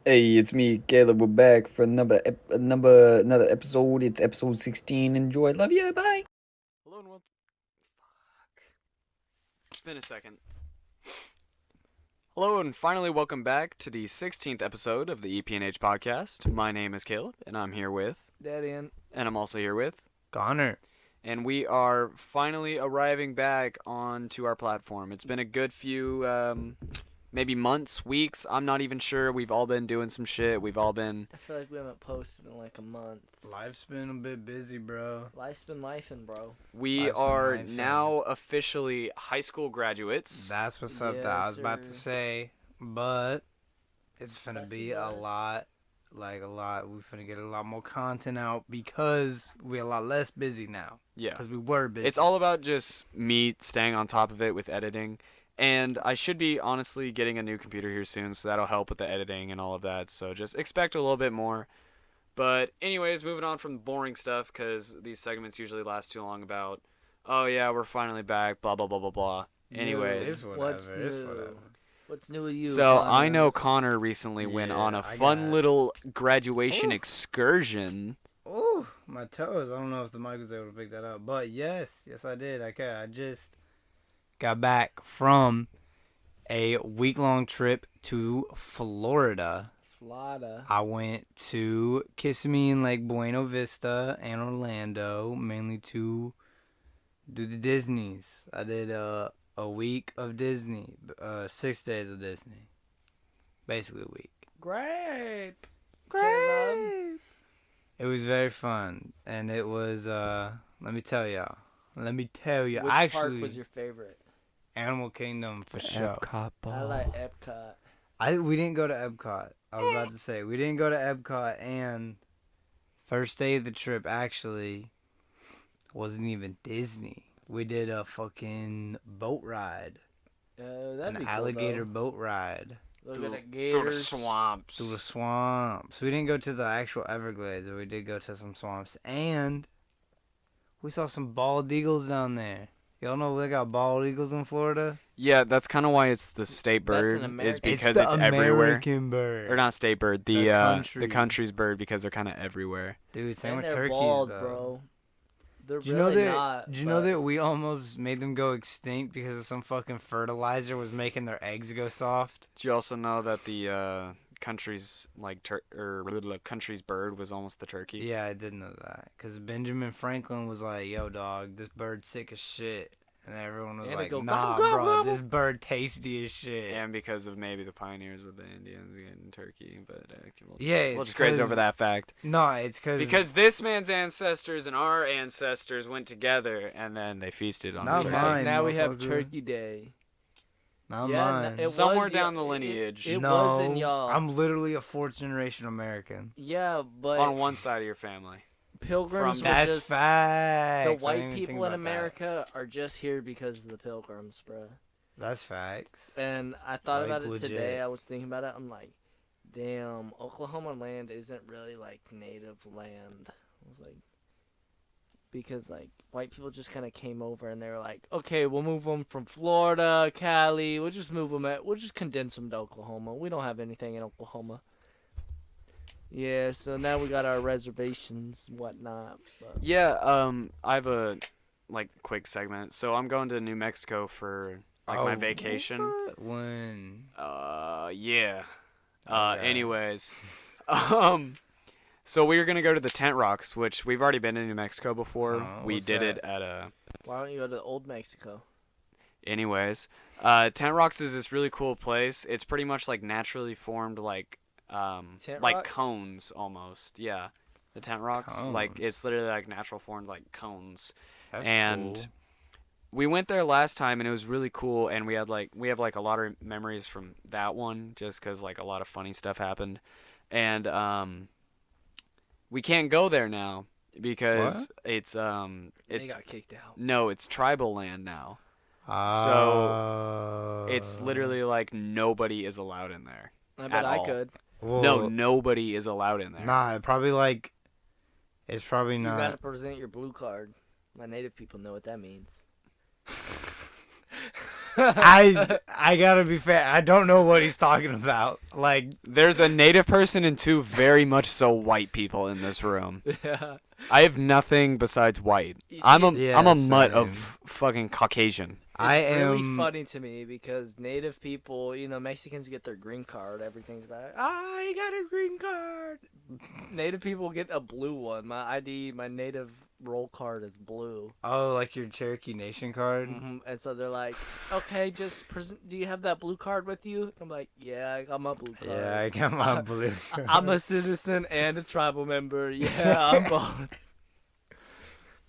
Hey, it's me, Caleb. We're back for another episode. It's episode 16. Enjoy. Love you. Bye. Hello and welcome. Fuck. It's been a second. Hello and finally welcome back to the 16th episode of the EPNH podcast. My name is Caleb and I'm here with, Daddy and I'm also here with, Connor. and we are finally arriving back onto our platform. It's been a good few, maybe months, weeks. I'm not even sure. We've all been doing some shit. We've all been. I feel like we haven't posted in like a month. Life's been a bit busy, bro. Life's been lifing, bro. We Life's been are lifing. now officially high school graduates. That's what's up. Yes, That I was about to sir. say, but it's finna Yes, be it a does. lot. We finna get a lot more content out because we're a lot less busy now. Yeah. Because we were busy. It's all about just me staying on top of it with editing. And I should be honestly getting a new computer here soon, so that'll help with the editing and all of that. So just expect a little bit more. But anyways, moving on from the boring stuff, because these segments usually last too long about, oh yeah, we're finally back, blah, blah, blah, blah, blah. Anyways. It's whatever. What's It's new? whatever. What's new with you? So I Connor? know Connor recently went on a fun little graduation excursion. Oh, my toes. I don't know if the mic was able to pick that up. But yes, I did. Okay, I just got back from a week-long trip to Florida. Florida. I went to Kissimmee and Lake Buena Vista and Orlando, mainly to do the Disneys. I did a week of Disney, 6 days of Disney, basically a week. Great. It was very fun, and it was let me tell y'all. Which Actually, park was your favorite? Animal Kingdom for sure. I like Epcot. We didn't go to Epcot. I was about to say we didn't go to Epcot, and first day of the trip actually wasn't even Disney. We did a fucking boat ride, That'd an be alligator cool, boat ride though. Look at the Through the gators. swamps. through the swamps. We didn't go to the actual Everglades, but we did go to some swamps, and we saw some bald eagles down there. Y'all know they got bald eagles in Florida? Yeah, that's kind of why it's the state That's bird, an is American- because the it's everywhere. American bird. Or not state bird, The country. the country's bird, because they're kind of everywhere. Dude, same And with they're turkeys, bald, though. bro. They're Did you really know that? not. Did you know but- that we almost made them go extinct because of some fucking fertilizer was making their eggs go soft? Did you also know that the country's country's bird was almost the turkey? Yeah, I did know that. Because Benjamin Franklin was like, yo, dog, this bird's sick as shit. And everyone was And they like, go, nah, gobble, bro, gobble. this bird tasty as shit. And because of maybe the pioneers with the Indians getting turkey, but Yeah, we'll it's just graze 'cause- over that fact. No, it's Because this man's ancestors and our ancestors went together, and then they feasted on Not the turkey. mine. Now we have motherfucker. Turkey Day. Not Yeah, mine. it was Somewhere y- down the it- lineage. It no, wasn't y'all. I'm literally a fourth generation American. Yeah, but On one side of your family. pilgrims from- were That's just facts. the I didn't white even think people in about that. America are just here because of the pilgrims, bro. That's facts. And I thought Like, about it legit. today. I was thinking about it. I'm like, damn, Oklahoma land isn't really like native land. I was like, because like white people just kind of came over and they were like, okay, we'll move them from Florida, Cali. We'll just move them. We'll just condense them to Oklahoma. We don't have anything in Oklahoma. Yeah, so now we got our reservations and whatnot. But Yeah, I have a quick segment. So I'm going to New Mexico for my Oh, vacation. what? When? Yeah. Okay. Anyways, so we were gonna go to the Tent Rocks, which we've already been in New Mexico before. Oh, We what's did that? it at a. why don't you go to Old Mexico? Anyways, Tent Rocks is this really cool place. It's pretty much like naturally formed Tent like Rocks? cones almost. Yeah, the Tent Rocks. Like it's Cones. literally like natural formed like cones. That's And cool. we went there last time and it was really cool, and we have like a lot of memories from that one just because like a lot of funny stuff happened, and we can't go there now because it's They got kicked out. no, it's tribal land now. It's literally like nobody is allowed in there. I bet at I all. could. No, nobody is allowed in there. Nah, probably like. It's probably You not. gotta present your blue card. My native people know what that means. I gotta be fair. I don't know what he's talking about. Like, There's a native person and two very much so white people in this room. Yeah. I have nothing besides white. You I'm see, a Yeah, am a mutt same. of fucking Caucasian. I It's really am. funny to me because native people, Mexicans get their green card. Everything's about, you got a green card. Native people get a blue one. My ID, my native roll card is blue. Oh, like your Cherokee Nation card. And so they're like, okay, just present. Do you have that blue card with you? I'm like, yeah, I got my blue card. Yeah, I got my blue. I'm a citizen and a tribal member. Yeah, I'm both.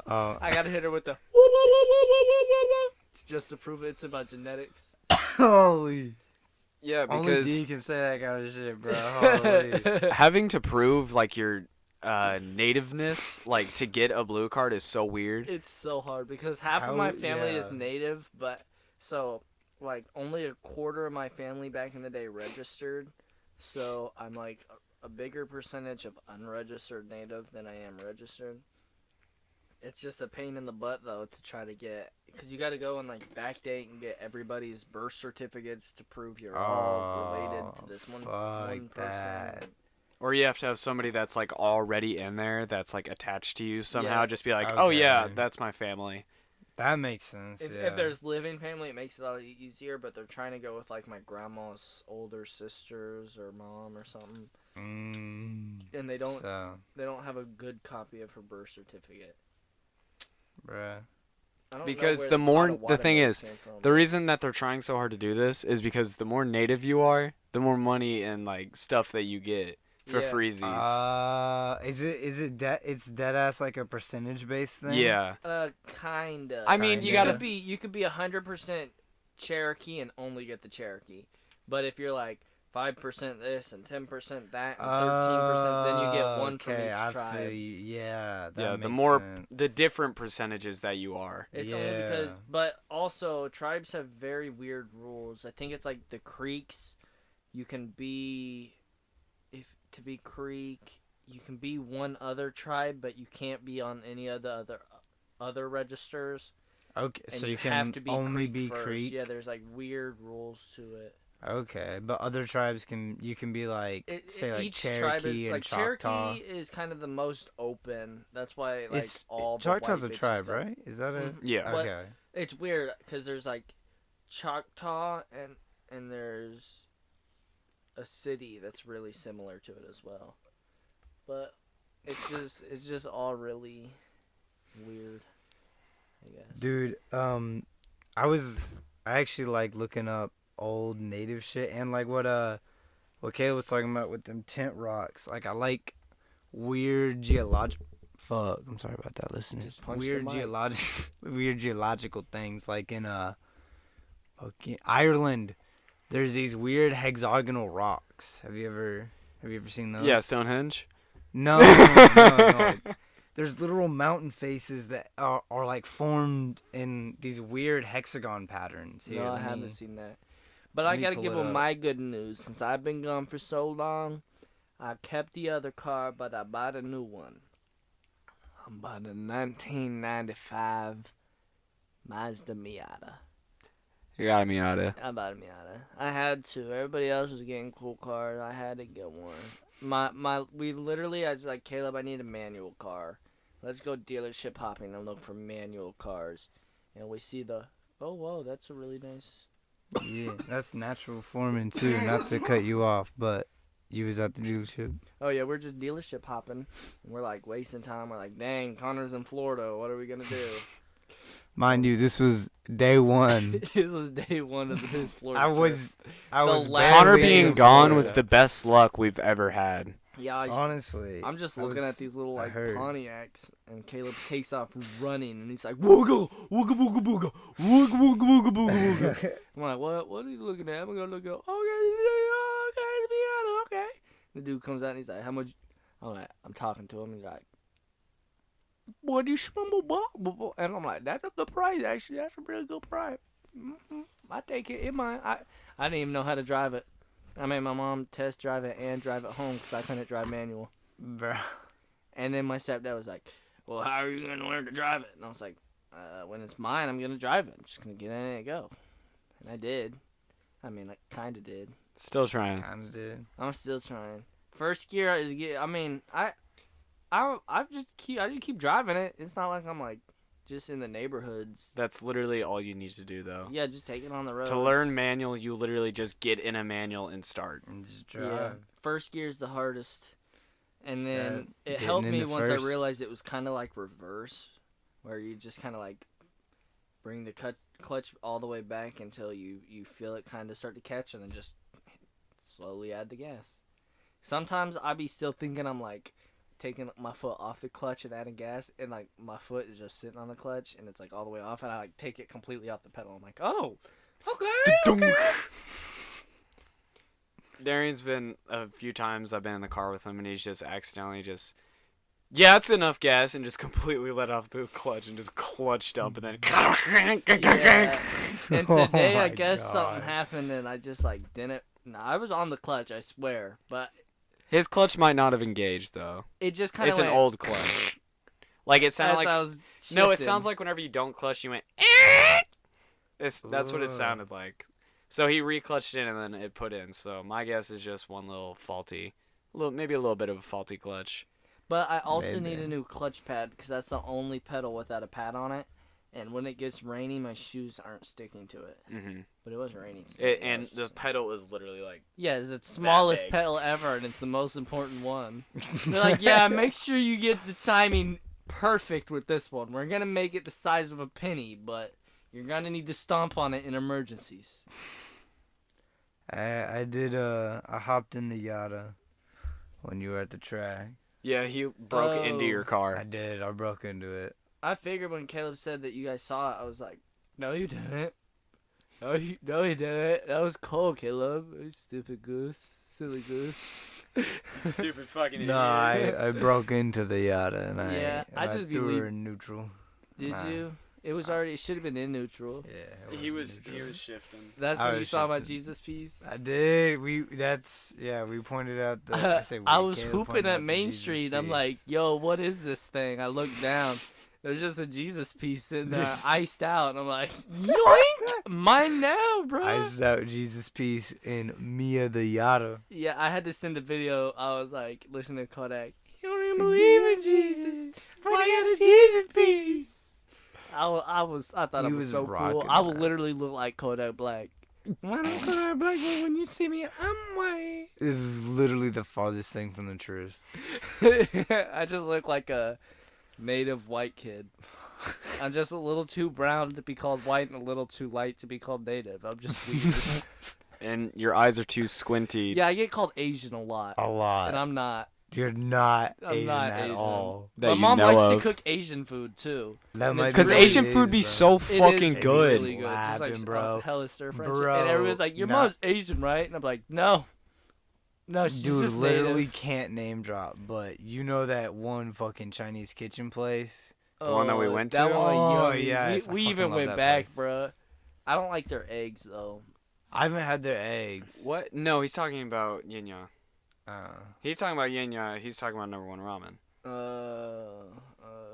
Oh, I gotta hit her with the just to prove it's about genetics. holy! Yeah, Only D can say that kind of shit, bro. Holy. having to prove like your nativeness, like to get a blue card, is so weird. It's so hard because half of my family is native, but so like only a quarter of my family back in the day registered. So I'm like a bigger percentage of unregistered native than I am registered. It's just a pain in the butt though to try to get, because you got to go and like backdate and get everybody's birth certificates to prove you're all related to this one person. That. Or you have to have somebody that's like already in there that's like attached to you somehow. Yeah. Just be like, oh yeah, Okay. that's my family. That makes sense. If Yeah. there's living family, it makes it a lot easier. But they're trying to go with like my grandma's older sisters or mom or something, and they don't have a good copy of her birth certificate. Bruh. I don't Because know the where more the thing is, came from. the reason that they're trying so hard to do this is because the more native you are, the more money and like stuff that you get for Yeah. freezies. It's dead ass like a percentage based thing? Yeah. Kinda. I mean, you Kinda. gotta. You could be 100% Cherokee and only get the Cherokee, but if you're like 5% this and 10% that and 13%, then you get one from okay, each I tribe. feel you. Yeah, that Yeah, the makes more sense. the different percentages that you are. It's only because, Yeah. but also tribes have very weird rules. I think it's like the Creeks. You can be, to be Creek, you can be one other tribe, but you can't be on any of the other registers. Okay, And so you you can have to be only Creek be first. Creek. Yeah, there's like weird rules to it. Okay, but other tribes you can be like say like Each Cherokee tribe is and like Choctaw. Cherokee is kind of the most open. That's why like all the Choctaw's white a bitches tribe, don't- right? Is that a Mhm. Yeah. But- okay? It's weird because there's like Choctaw and there's a city that's really similar to it as well. But it's just all really weird, I guess. Dude, I actually like looking up old native shit and like what Caleb was talking about with them tent rocks. Like I like weird fuck, I'm sorry about that, listeners. Just punch the Weird mic. weird geological things like in fucking Ireland. There's these weird hexagonal rocks. Have you ever seen those? Yeah, Stonehenge. No, no. There's literal mountain faces that are like formed in these weird hexagon patterns. Here, No, I let me- haven't seen that. But let I me gotta pull give it them up. my good news. Since I've been gone for so long, I kept the other car, but I bought a new one. I bought a 1995 Mazda Miata. You got me out of. I bought a Miata. I had to. Everybody else was getting cool cars. I had to get one. We literally, I was like, Caleb, I need a manual car. Let's go dealership hopping and look for manual cars. And we see oh, whoa, that's a really nice. Yeah, that's natural forming too. Not to cut you off, but you was at the dealership. Oh, yeah, we're just dealership hopping. And we're like wasting time. We're like, dang, Connor's in Florida. What are we going to do? Mind you, this was day one. This was day one of his Florida I trip. was last Connor day being of gone Florida. was the best luck we've ever had. Yeah, honestly. I'm just I looking was- at these little I like heard. Pontiacs, and Caleb takes off running, and he's like, "Wooga, wooga, wooga, booga, wooga, wooga, wooga, booga, wooga." I'm like, "What? What are you looking at?" I'm gonna look up. Okay, the piano. Okay. The dude comes out and he's like, "How much?" I'm like, I'm talking to him, and he's like, "What do you smell?" And I'm like, "That's a good price, actually. That's a really good price. I take it in mine." I didn't even know how to drive it. I made my mom test drive it and drive it home because I couldn't drive manual. Bruh. And then my stepdad was like, "Well, how are you going to learn to drive it?" And I was like, "When it's mine, I'm going to drive it. I'm just going to get in it and go." And I did. I mean, I kind of did. Still trying. Kind of did. I'm still trying. First gear is. I mean, I just keep driving it. It's not like I'm like just in the neighborhoods. That's literally all you need to do, though. Yeah, just take it on the road. To learn manual, you literally just get in a manual and start. And just drive. Yeah, first gear's the hardest, and then it getting helped me into once I first. realized it was kind of like reverse, where you just kind of like bring the clutch all the way back until you feel it kind of start to catch, and then just slowly add the gas. Sometimes I be still thinking I'm like taking my foot off the clutch and adding gas, and like my foot is just sitting on the clutch and it's like all the way off, and I like take it completely off the pedal. I'm like, oh, okay. Darian's been a few times I've been in the car with him, and he's just accidentally just, yeah, it's enough gas, and just completely let off the clutch and just clutch dump, and then Yeah. And Oh today I my guess God. something happened and I just like didn't. No, I was on the clutch, I swear, but his clutch might not have engaged though. it just kind of It's an went old clutch. Like it sounded as like I was no, it shifting. sounds like whenever you don't clutch, you went. That's what it Ugh. sounded like. So he reclutched in and then it put in. So my guess is just one little faulty, maybe a little bit of a faulty clutch. But I also Maybe. need a new clutch pad because that's the only pedal without a pad on it. And when it gets rainy, my shoes aren't sticking to it. Mm-hmm. But it was raining. today. I And was the just- pedal is literally like. yeah, it's the smallest big. pedal ever, and it's the most important one. They're like, yeah, make sure you get the timing perfect with this one. We're gonna make it the size of a penny, but you're gonna need to stomp on it in emergencies. I hopped in the Yada when you were at the track. Yeah, he broke into your Oh. car. I did. I broke into it. I figured when Caleb said that you guys saw it, I was like, no, you didn't. No, you didn't. That was cold, Caleb. You stupid goose. Silly goose. Stupid fucking idiot. No, I broke into the Yada and Yeah, I I just threw believe- her in neutral. Did Nah. you? It was already. It should have been in neutral. Yeah, it He in was neutral. shifting. That's I when you was saw my shifting. Jesus piece. I did. We pointed out the. I, say we, I was Caleb hooping pointed out at the Main Jesus Street. I'm piece. like, yo, what is this thing? I look down. There's just a Jesus piece sitting there, iced out. And I'm like, yoink! Mine now, bro. Iced out Jesus piece in Mia the Yada. Yeah, I had to send a video. I was like, listening to Kodak. You don't even believe in Jesus. But I got a Jesus piece. I thought He it was was so cool. rocking I will that. literally look like Kodak Black. When I'm Kodak Black, but when you see me, I'm white. This is literally the farthest thing from the truth. I just look like a native white kid. I'm just a little too brown to be called white and a little too light to be called native. I'm just weird. And your eyes are too squinty. Yeah, I get called Asian a lot. A lot. And I'm not. You're not I'm Asian not at Asian. all. That My you mom know likes of. to cook Asian food too. That And might it's Because really Asian is, food be bro. so It fucking is good. really good. Just like Slapping, bro. hella stir fry. Bro, And everyone's like, "Your nah. mom's Asian, right?" And I'm like, "No, no, she's Dude, just literally native." can't name drop, but you know that one fucking Chinese kitchen place? The one that we Oh, went that to? one, Oh, yummy. yes, I We fucking even love went that back, place. bruh. I don't like their eggs though. I haven't had their eggs. What? No, he's talking about Yinya. Uh, He's talking about Yinya. He's talking about number one ramen.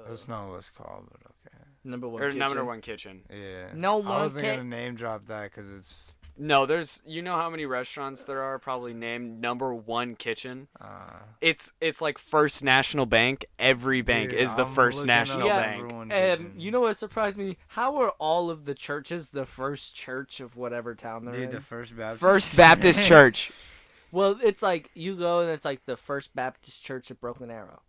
that's not what it's called, but okay. Number one. Or kitchen. number one kitchen. Yeah. No I one wasn't can- gonna name drop that because it's. No, there's. You know how many restaurants there are probably named number one kitchen? It's like First National Bank. Every bank Dude, is the I'm First looking National up Bank. number one And kitchen. you know what surprised me? How are all of the churches the first church of whatever town they're Dude, in? the First Baptist. First Baptist Church. Well, it's like you go and it's like the First Baptist Church of Broken Arrow,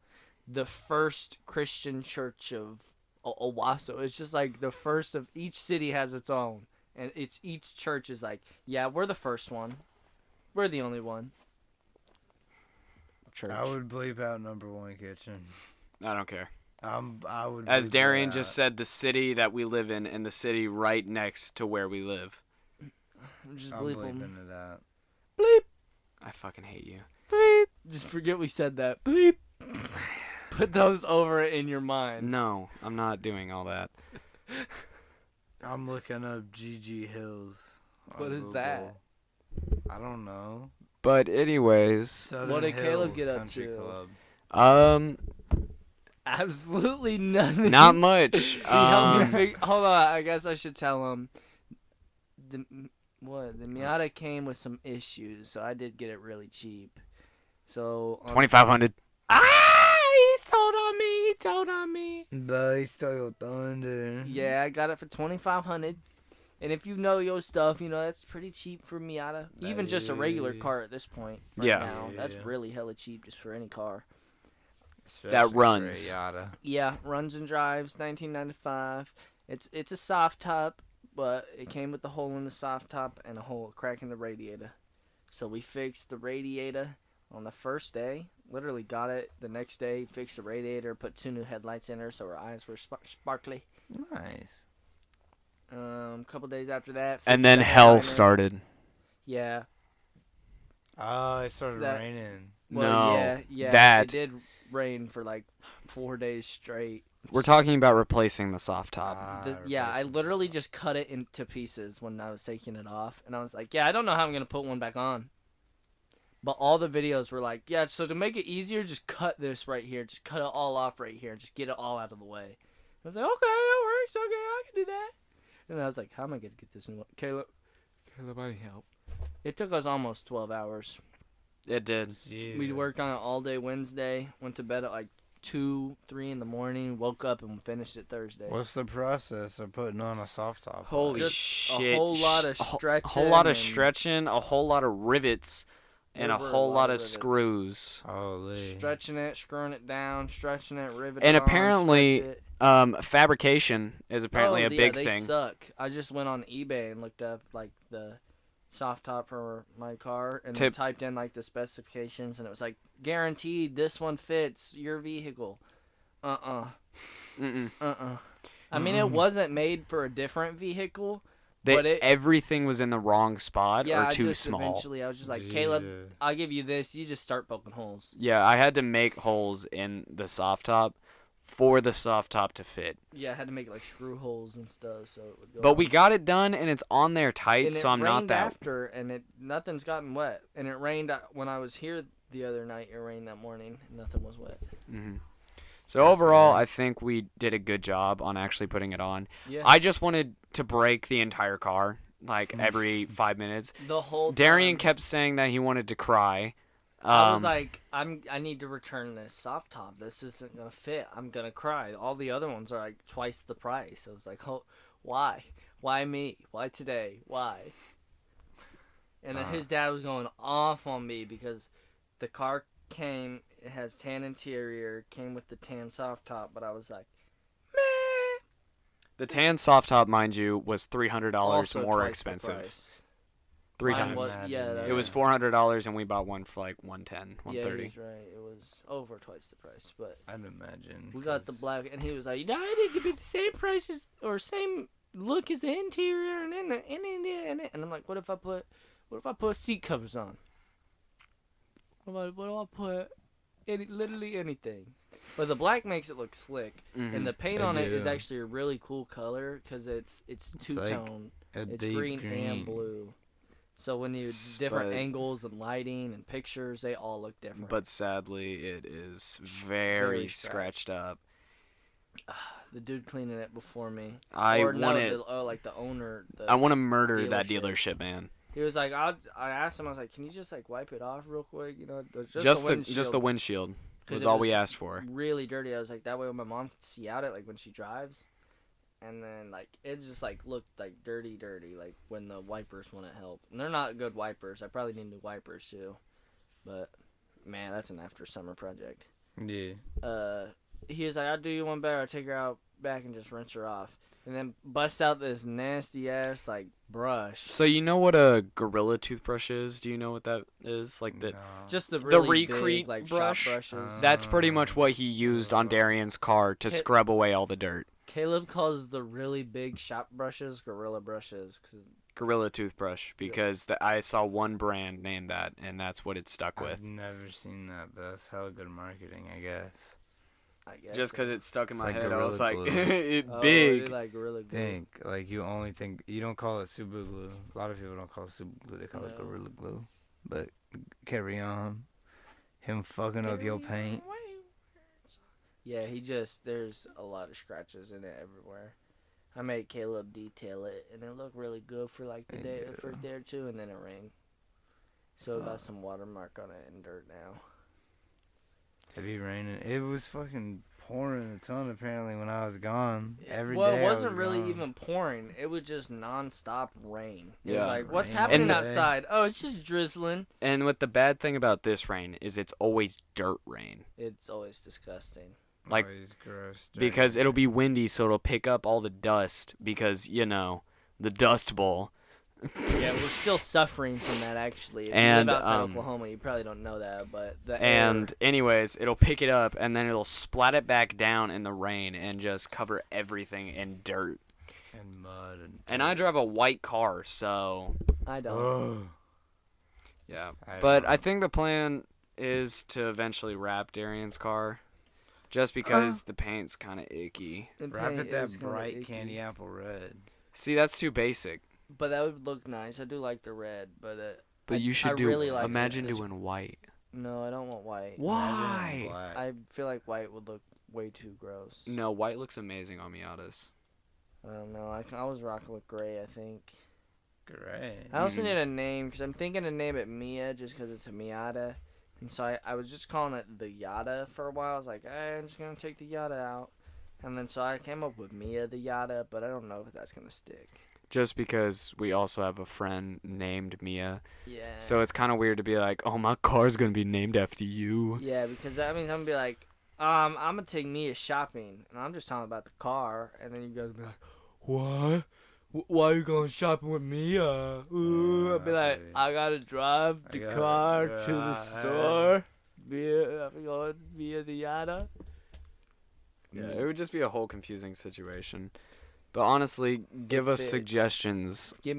the First Christian Church of Owasso. It's just like the first of each city has its own, and it's each church is like, yeah, we're the first one, we're the only one. Church. I would bleep out number one kitchen. I don't care. I would. As bleep Darian that just out. said, the city that we live in and the city right next to where we live. Just I'm bleep bleeping them. it out. Bleep. I fucking hate you. Bleep. Just forget we said that. Bleep. Put those over in your mind. No, I'm not doing all that. I'm looking up GG Hills. on What is that? Google. I don't know. But anyways, Southern What did Caleb Hills get up Country to? Club. Absolutely nothing. not much. He helped me hold on, I guess I should tell him. the Miata came with some issues, so I did get it really cheap. So 2,500. He's told on me. He told on me. But he stole your thunder. Yeah, I got it for 2,500. And if you know your stuff, you know that's pretty cheap for Miata. Even just a regular car at this point. Right Yeah. Now, that's Yeah. really hella cheap just for any car. Especially for a runs. Yada. Yeah, runs and drives, 1995. It's a soft top, but it came with a hole in the soft top and a crack in the radiator. So we fixed the radiator on the first day. Literally got it the next day, fixed the radiator, put 2 new headlights in her so her eyes were sparkly. Nice. Couple days after that. And fixed then the hell headliner. started. Yeah. Oh, it started That- raining. Well, No, yeah. that- It did rain for like 4 days straight. We're talking about replacing the soft top. I literally just cut it into pieces when I was taking it off, and I was like, yeah, I don't know how I'm gonna put one back on. But all the videos were like, yeah, so to make it easier, just cut this right here, just cut it all off right here, just get it all out of the way. I was like, okay, that works, okay, I can do that. And I was like, how am I gonna get this in? Caleb, I need help. It took us almost 12 hours. It did. We worked on it all day Wednesday, went to bed at like 2, 3 in the morning, woke up and finished it Thursday. What's the process of putting on a soft top? Holy Just shit. a whole lot of A whole stretching. lot of and stretching, a whole lot of rivets, and a There were a whole lot lot of of rivets. screws. Holy. Stretching it, screwing it down, stretching it, riveting And on, apparently, stretch it. Fabrication is apparently a big they thing. suck. I just went on eBay and looked up like the soft top for my car and Tip- typed in like the specifications, and it was like guaranteed this one fits your vehicle. Mm-mm. I mean, it wasn't made for a different vehicle. They, But everything was in the wrong spot Yeah, or I too just small. eventually I was just like, Caleb, I'll give you this. You just start poking holes. Yeah, I had to make holes in the soft top for the soft top to fit. Yeah, I had to make like screw holes and stuff so it would go. But we got it done, and it's on there tight, and so it I'm not rained that. after, and nothing's gotten wet. And it rained when I was here the other night. It rained that morning. And nothing was wet. Hmm. So overall, I think we did a good job on actually putting it on. Yeah. I just wanted to break the entire car, like every 5 minutes. The whole time, Darian kept saying that he wanted to cry. I was like, I need to return this soft top. This isn't gonna fit. I'm gonna cry. All the other ones are like twice the price. I was like, oh, why? Why me? Why today? Why? And then his dad was going off on me because the car came. It has tan interior. Came with the tan soft top, but I was like, meh. the tan soft top, mind you, was $300 Also more twice the expensive. price. Three Mine times. was- yeah, It was $400, and we bought one for like 110, Yeah, 130. he was right. It was over twice the price, but I'd imagine. we got the 'cause black, and he was like, "No, it need to be the same price as, or same look as the interior, and I'm like, what if I put seat covers on? What if I put literally anything? But the black makes it look slick, Mhm. and the paint They on it is do. actually a really cool color because it's two like tone. a It's deep green and blue. So when you different But- angles and lighting and pictures, they all look different. But sadly, it is very Very scratched. scratched up. the dude cleaning it before me, I or no, want it. like the owner. I want to murder that dealership. dealership, man. He was like, I asked him, I was like, can you just like wipe it off real quick? You know, Just windshield the windshield 'Cause was it all we was asked for. really dirty. I was like, that way my mom can see out it, like when she drives. And then like it just like looked like dirty, like when the wipers wouldn't help. And they're not good wipers. I probably need new wipers too. But man, that's an after summer project. Yeah. He was like, I'll do you one better. I'll take her out back and just rinse her off. And then bust out this nasty ass like brush. So you know what a Gorilla toothbrush is? Do you know what that is? Like that. No. Just the really Recrete big, like brush? shop brushes. That's pretty much what he used on Darian's car to Hit- scrub away all the dirt. Caleb calls the really big shop brushes gorilla brushes. 'Cause Gorilla toothbrush, because I saw one brand named that, and that's what it stuck with. I've never seen that, but that's hella good marketing, I guess. I guess Just because so. it stuck in It's my like head, I was Gorilla like, Glue. it Oh, big. really, like gorilla glue. Think like you only think you don't call it super glue. A lot of people don't call it super glue. They call it No. gorilla glue. But carry on. Him fucking up your paint. Yeah, there's a lot of scratches in it everywhere. I made Caleb detail it, and it looked really good for like the first day or two, and then it rained. So it got some watermark on it and dirt now. It be raining. It was fucking pouring a ton apparently when I was gone. Every well, day it wasn't I was really gone. even pouring. it was just non-stop rain. It Yeah. was like, what's Rain happening all day. outside? Oh, it's just drizzling. And what the bad thing about this rain is it's always dirt rain. It's always disgusting. like- Always gross. Because it'll be windy, so it'll pick up all the dust because, the Dust Bowl. Yeah, we're still suffering from that, actually. If And, you live outside um, Oklahoma, you probably don't know that, but the And air, anyways, it'll pick it up and then it'll splat it back down in the rain and just cover everything in dirt. and mud And I drive a white car, so I don't. Oh. yeah. I But don't. I think the plan is to eventually wrap Darian's car, just because the paint's kind of icky. The Wrap paint it that is kinda bright icky. candy apple red. See, that's too basic. But that would look nice. I do like the red, but But you should I really like imagine this- doing white. No, I don't want white. Why? Black. I feel like white would look way too gross. No, white looks amazing on Miatas. I don't know. I was rocking with gray, I think. Great. I also Mhm. need a name because I'm thinking to name it Mia just because it's a Miata. And so I was just calling it the Yada for a while. I was like, hey, I'm just going to take the Yada out. And then so I came up with Mia the Yada, but I don't know if that's going to stick. Just because we also have a friend named Mia. Yeah. So it's kind of weird to be like, oh, my car's going to be named after you. Yeah, because that means I'm going to be like, I'm going to take Mia shopping. And I'm just talking about the car. And then you guys will be like, what? Why are you going shopping with Mia? I'll be like, I got to drive the car to the store. Mia, I'm going Mia the Yada. Yeah, it would just be a whole confusing situation. But honestly, give us fits. suggestions. Help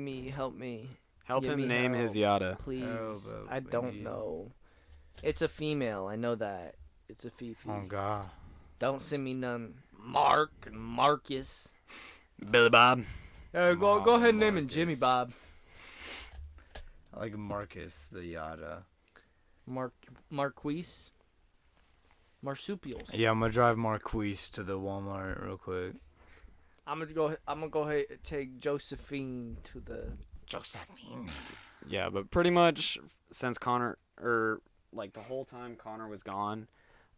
me. Help Give him me name his help. Yada. Please. but I don't maybe- know. It's a female. I know that. It's a Fifi. Oh God. Don't send me none. Mark and Marcus. Billy Bob. Go ahead and name him Marcus. Jimmy Bob. I like Marcus the Yada. Marquise. Marsupials. Yeah, I'm gonna drive Marquise to the Walmart real quick. I'm gonna go ahead and take Josephine to the. Josephine. Yeah, but pretty much since Connor, the whole time Connor was gone,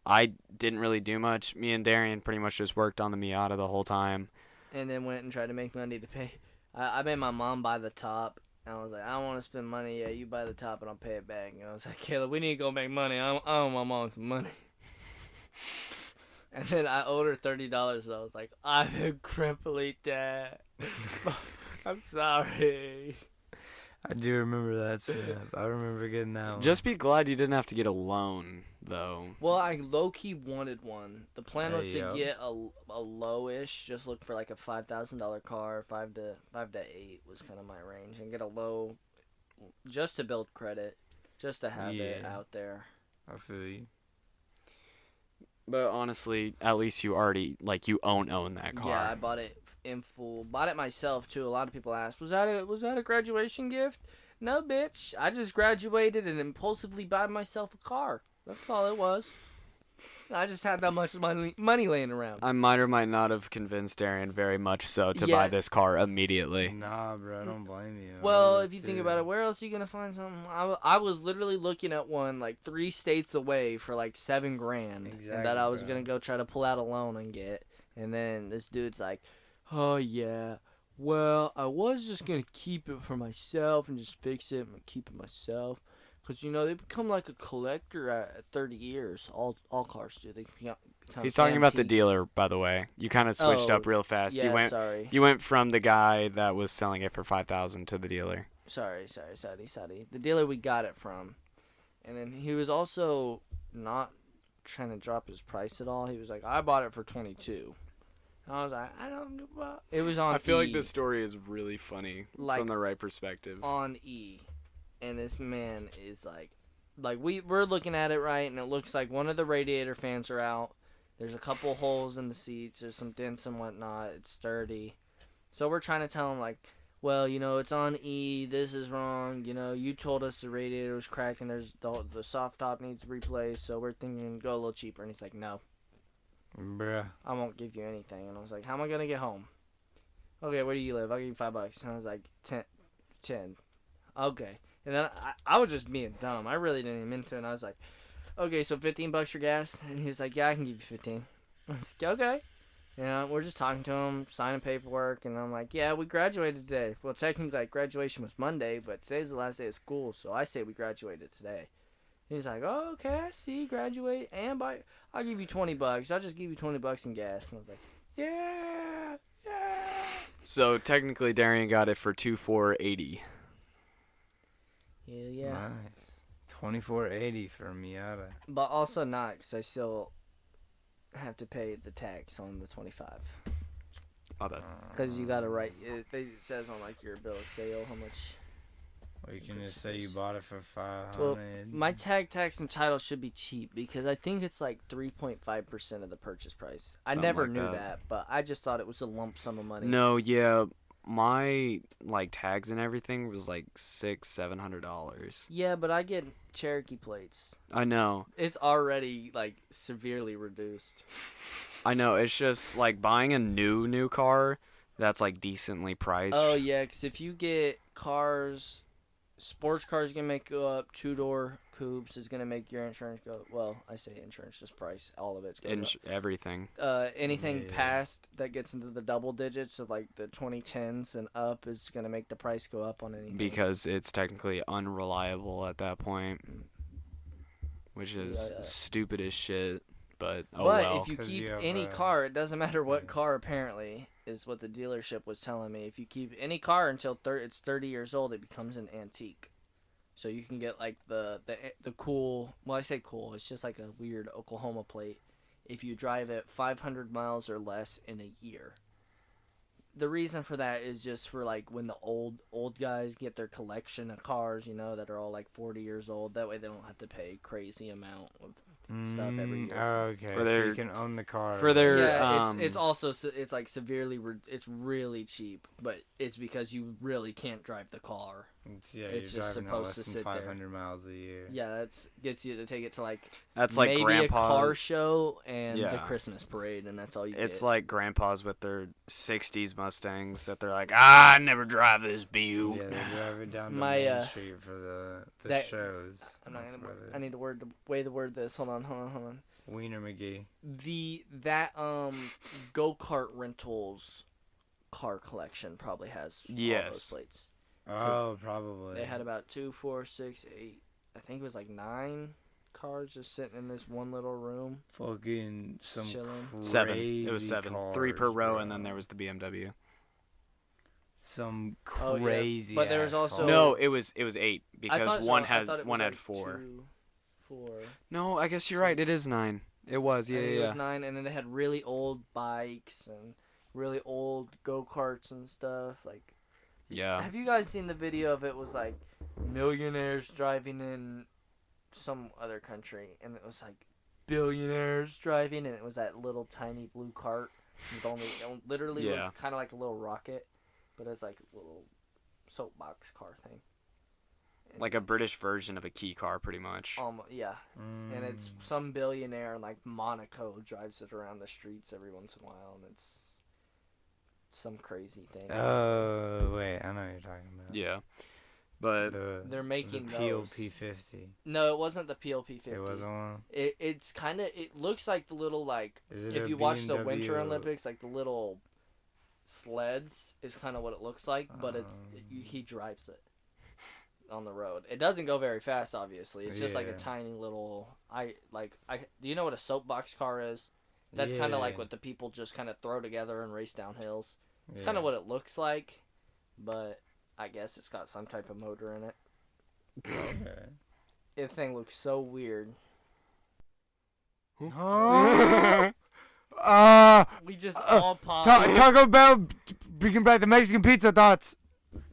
I didn't really do much. Me and Darian pretty much just worked on the Miata the whole time. And then went and tried to make money to pay. I made my mom buy the top. And I was like, I don't want to spend money. Yeah, you buy the top and I'll pay it back. And I was like, Caleb, we need to go make money. I owe my mom some money. And then I owed her $30. And I was like, I'm incredibly dead. I'm sorry. I do remember that snap. I remember getting that one. Just be glad you didn't have to get a loan, though. Well, I low-key wanted one. The plan was Hey, to yo. get a low-ish, just look for like a $5,000 car. 5 to 8 was kind of my range, and get a low, just to build credit, just to have it Yeah. out there. I feel you. But honestly, at least you already, you own that car. Yeah, I bought it in full. Bought it myself too. A lot of people asked, was that a graduation gift? No, bitch. I just graduated and impulsively bought myself a car. That's all it was. I just had that much money laying around. I might or might not have convinced Darian very much so to Yeah. buy this car immediately. Nah, bro, I don't blame you. Well, if you think about it, where else are you gonna find something? I was literally looking at one 3 states away for $7 grand, and Exactly, that I was bro. gonna go try to pull out a loan and get. And then this dude's like, "Oh yeah, well I was just gonna keep it for myself and just fix it and keep it myself, cause they become like a collector at 30 years. All cars do. They become He's talking about the antique." dealer, by the way. You kind of switched Oh, up real fast. Yeah, sorry. You went from the guy that was selling it for $5,000 to the dealer. Sorry. The dealer we got it from. And then he was also not trying to drop his price at all. He was like, I bought it for 22. And I was like, I don't give a fuck. It was on I feel E, like this story is really funny Like- from the right perspective. on E. And this man is like we're looking at it right, and it looks like one of the radiator fans are out. There's a couple holes in the seats. There's some dents and whatnot. It's sturdy. So we're trying to tell him well, it's on E. This is wrong. You told us the radiator was cracked and there's the soft top needs replaced. So we're thinking go a little cheaper. And he's like, no, Bruh. I won't give you anything. And I was like, how am I gonna get home? okay, where do you live? I'll give you $5. And I was like, 10. Okay. And then I was just being dumb. I really didn't even mean to. And I was like, okay, so $15 for gas. And he was like, yeah, I can give you 15. I was like, okay. You know, we're just talking to him, signing paperwork, and I'm like, yeah, we graduated today. Well, technically, like, graduation was Monday, but today's the last day of school, so I say we graduated today. He's like, oh, okay, I see, graduate, and I'll give you $20. I'll just give you $20 in gas. And I was like, yeah. So technically, Darian got it for 2480. Hell yeah. Nice. $24.80 for Miata. But also not, because I still have to pay the tax on the 25. My bad. Because you got to write, it says on, like, your bill of sale how much. Or you can just say you bought it for $500. Well, my tax and title should be cheap because I think it's like 3.5% of the purchase price. I Something never like knew that. that, but I just thought it was a lump sum of money. No, yeah, my like tags and everything was like $600-$700. Yeah, but I get Cherokee plates. I know. It's already like severely reduced. I know. It's just like buying a new car that's like decently priced. Oh yeah, because if you get cars, sports cars gonna make go up. 2-door coupes is gonna make your insurance go. Well, I say insurance, just price. All of it's going up. Everything. Anything Yeah. past that gets into the double digits of like the 2010s and up is gonna make the price go up on anything. Because it's technically unreliable at that point, which is Yeah. stupid as shit. But but well. if you 'Cause keep you have any a- car, it doesn't matter what car. Apparently, is what the dealership was telling me. If you keep any car until it's 30 years old, it becomes an antique. So you can get like the cool. Well, I say cool. It's just like a weird Oklahoma plate. If you drive it 500 miles or less in a year. The reason for that is just for like when the old guys get their collection of cars, you know, that are all like 40 years old. That way they don't have to pay crazy amount of stuff every year. Okay, For so their- you can own the car. for their- Yeah, it's also it's like severely it's really cheap, but it's because you really can't drive the car. It's you're just just driving supposed less to than sit there. 500 miles a year. Yeah, gets you to take it to like That's like maybe grandpa. a car show and the Yeah. Christmas parade, and that's all you It's get. like grandpas with their 60s Mustangs that they're like, I never drive this Butte. Yeah, they drive it down the My, main street for the that- shows. I'm not That's gonna. about it. I need to way to word this. Hold on. Wiener McGee. That go-kart rentals car collection probably has all those Yes. plates. Oh, probably. They had about 2, 4, 6, 8. I think it was like 9 cars just sitting in this one little room. fucking some Chilling. crazy 7. It was 7. 3 per cars, row, bro. and then there was the BMW. Some Oh, yeah. crazy. But there was ass also- cars. No, it was 8 I because thought one so. I thought it was had like 4. 2, 4. No, I guess you're right. It is 9. It was. Yeah, I think yeah. It was 9, and then they had really old bikes and really old go-karts and stuff. Like, Yeah. have you guys seen the video of it? Was like millionaires driving in some other country, and it was like billionaires driving, and it was that little tiny blue cart with only literally Yeah. kind of like a little rocket, but it's like a little soapbox car thing. And, Like a British version of a key car, pretty much. yeah, and it's Mm. some billionaire in like Monaco drives it around the streets every once in a while, and it's some crazy thing. Oh, wait. I know what you're talking about. Yeah. But They're making the those. PLP50. No, it wasn't the PLP50. It wasn't one. It's kind of, it looks like the little like, Is it if a you watch the Winter BMW? Olympics, like the little sleds is kind of what it looks like, but he drives it on the road. It doesn't go very fast, obviously. It's just like a Yeah. tiny little. Do you know what a soapbox car is? That's kind of like Yeah. what the people just kind of throw together and race down hills. It's Yeah. kind of what it looks like, but I guess it's got some type of motor in it. Okay. The thing looks so weird. We just all paused. Talk about bringing back the Mexican pizza thoughts.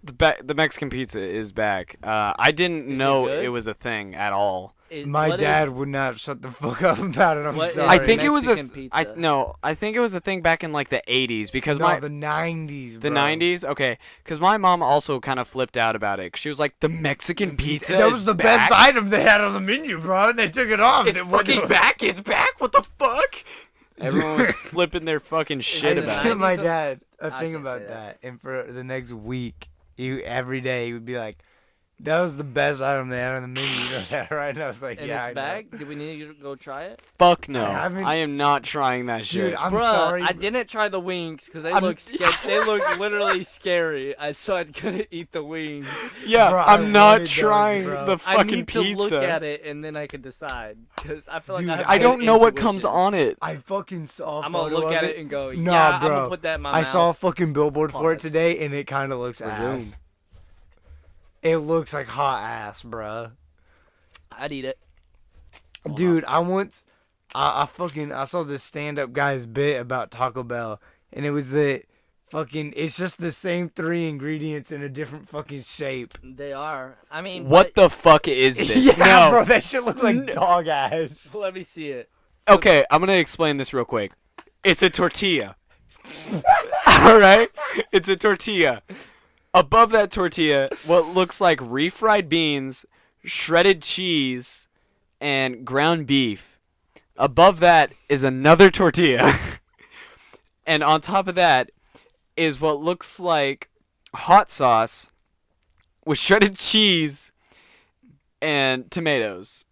the Mexican pizza is back. I didn't know good? it was a thing at all. My What is- dad would not shut the fuck up about it. I'm What is sorry. I think it was Mexican pizza? I think it was a thing back in like the 80s because no, my the 90s. the bro. 90s. Okay, because my mom also kind of flipped out about it. 'Cause she was like, "The Mexican pizza That is was the back? best item they had on the menu, bro. And they took it off. It's fucking back. It's back. What the fuck?" Everyone was flipping their fucking shit I about sent it. my dad a I thing can about say that, that. and for the next week, every day he would be like, "That was the best item they had on the menu." You know that, right? And I was like, And "Yeah, it's I know." back. Do we need to go try it? Fuck no. I haven't- I am not trying that shit. Dude, I'm Bruh, sorry. I didn't try the wings because they I'm- look they look literally scary. So I couldn't eat the wings. yeah, Bro, I I'm not wanted those, trying bro. the I fucking need to pizza. look at it and then I can decide because I feel like Dude, I have I good don't know what comes intuition. on it. I fucking saw a I'm gonna photo look of at it. it and go, Nah, yeah, I'm bro. gonna put that in my I mouth. saw a fucking billboard for it Pause. today, and it kind of looks Resume. ass. It looks like hot ass, bruh. I'd eat it. Dude, I saw this stand-up guy's bit about Taco Bell, and it was that fucking, it's just the same 3 ingredients in a different fucking shape. They are. I mean, What the fuck is this? Yeah, no. bro, that shit look like dog ass. Let me see it. Okay, I'm gonna explain this real quick. It's a tortilla. Alright? It's a tortilla. Above that tortilla, what looks like refried beans, shredded cheese, and ground beef. Above that is another tortilla. And on top of that is what looks like hot sauce with shredded cheese and tomatoes.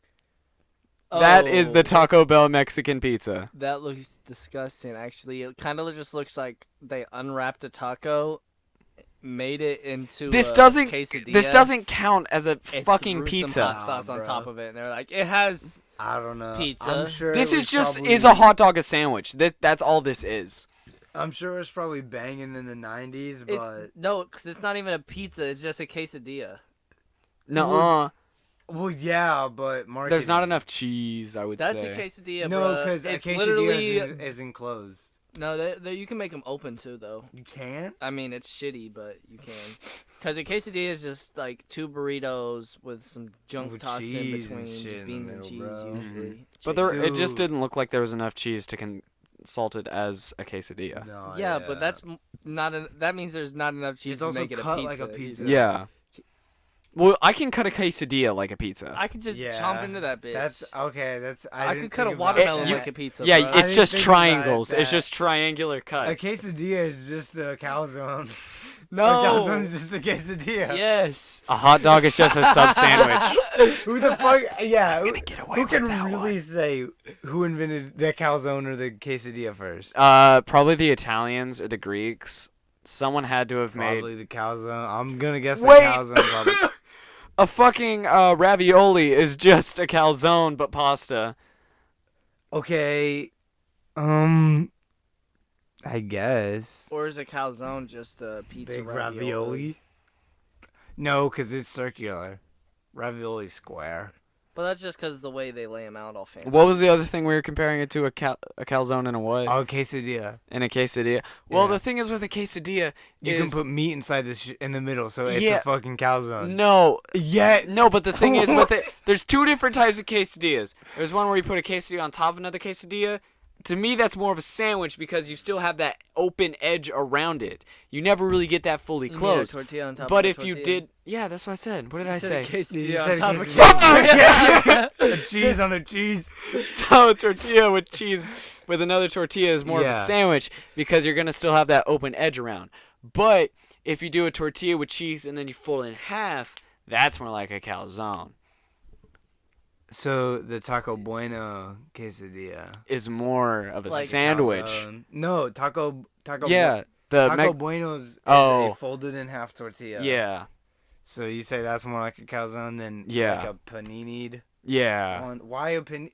That is the Oh, Taco Bell Mexican pizza. That looks disgusting. Actually, it kind of just looks like they unwrapped a taco, made it into This a doesn't quesadilla, this doesn't count as a and fucking threw pizza. Some hot sauce Nah, on bro. top of it, and they're like, it has. I don't know. Pizza. I'm sure This it is was just probably- is a hot dog a sandwich. That's all this is. I'm sure it was probably banging in the 90s, but No, because it's not even a pizza. It's just a quesadilla. Nuh-uh. well, yeah, but marketing. There's not enough cheese, I would That's say. a quesadilla, No, bruh. because a It's quesadilla literally is enclosed. no. You can make them open too, though. You can't. I mean, it's shitty, but you can. Because a quesadilla is just like 2 burritos with some junk With tossed in cheese and between, shit just in the beans and middle, cheese bro. usually. But Chicken. it just Dude. didn't look like there was enough cheese to consult it as a quesadilla. No. Yeah, but that's not. That means there's not enough cheese It's to also make it cut a pizza. like a pizza. Yeah. Well, I can cut a quesadilla like a pizza. I could just Yeah, chomp into that bitch. That's okay. That's I didn't could cut a think about watermelon You- like a pizza. yeah, bro. I it's didn't just think about it triangles. It's that- just triangular A cut. quesadilla is just a calzone. A no. calzone's just a quesadilla. Yes. A hot dog is just a sub sandwich. Who the fuck? Yeah. Who, Get away who with can that really one. say who invented the calzone or the quesadilla first? Probably the Italians or the Greeks. Someone had to have made Probably the calzone. I'm gonna guess the Wait. calzone. Probably. a fucking ravioli is just a calzone but pasta. Okay. I guess. Or is a calzone just a pizza Big ravioli? ravioli. No, because it's circular. Ravioli square. But that's just because the way they lay them out all fancy. What was the other thing we were comparing it to? A calzone and a what? Oh, quesadilla. And a quesadilla. Well, Yeah. the thing is with a quesadilla You is can put meat inside in the middle, so it's Yeah. a fucking calzone. no, Yeah. no. But the thing is with it, there's 2 different types of quesadillas. There's one where you put a quesadilla on top of another quesadilla. To me, that's more of a sandwich because you still have that open edge around it. You never really get that fully You need a closed. tortilla on top But of a if you tortilla. did, yeah, that's what I said. What did I You said say? a quesadilla You on said top of a quesadilla. quesadilla. A cheese on a cheese. So a tortilla with cheese with another tortilla is more of a Yeah. sandwich because you're gonna still have that open edge around. But if you do a tortilla with cheese and then you fold it in half, that's more like a calzone. So the Taco Bueno quesadilla. Is more of a Like sandwich. Calzone. No, Taco. Yeah, the Taco Bueno's is Oh. a folded in half tortilla. yeah, So you say that's more like a calzone than Yeah. like a panini'd yeah. one. Why a panini?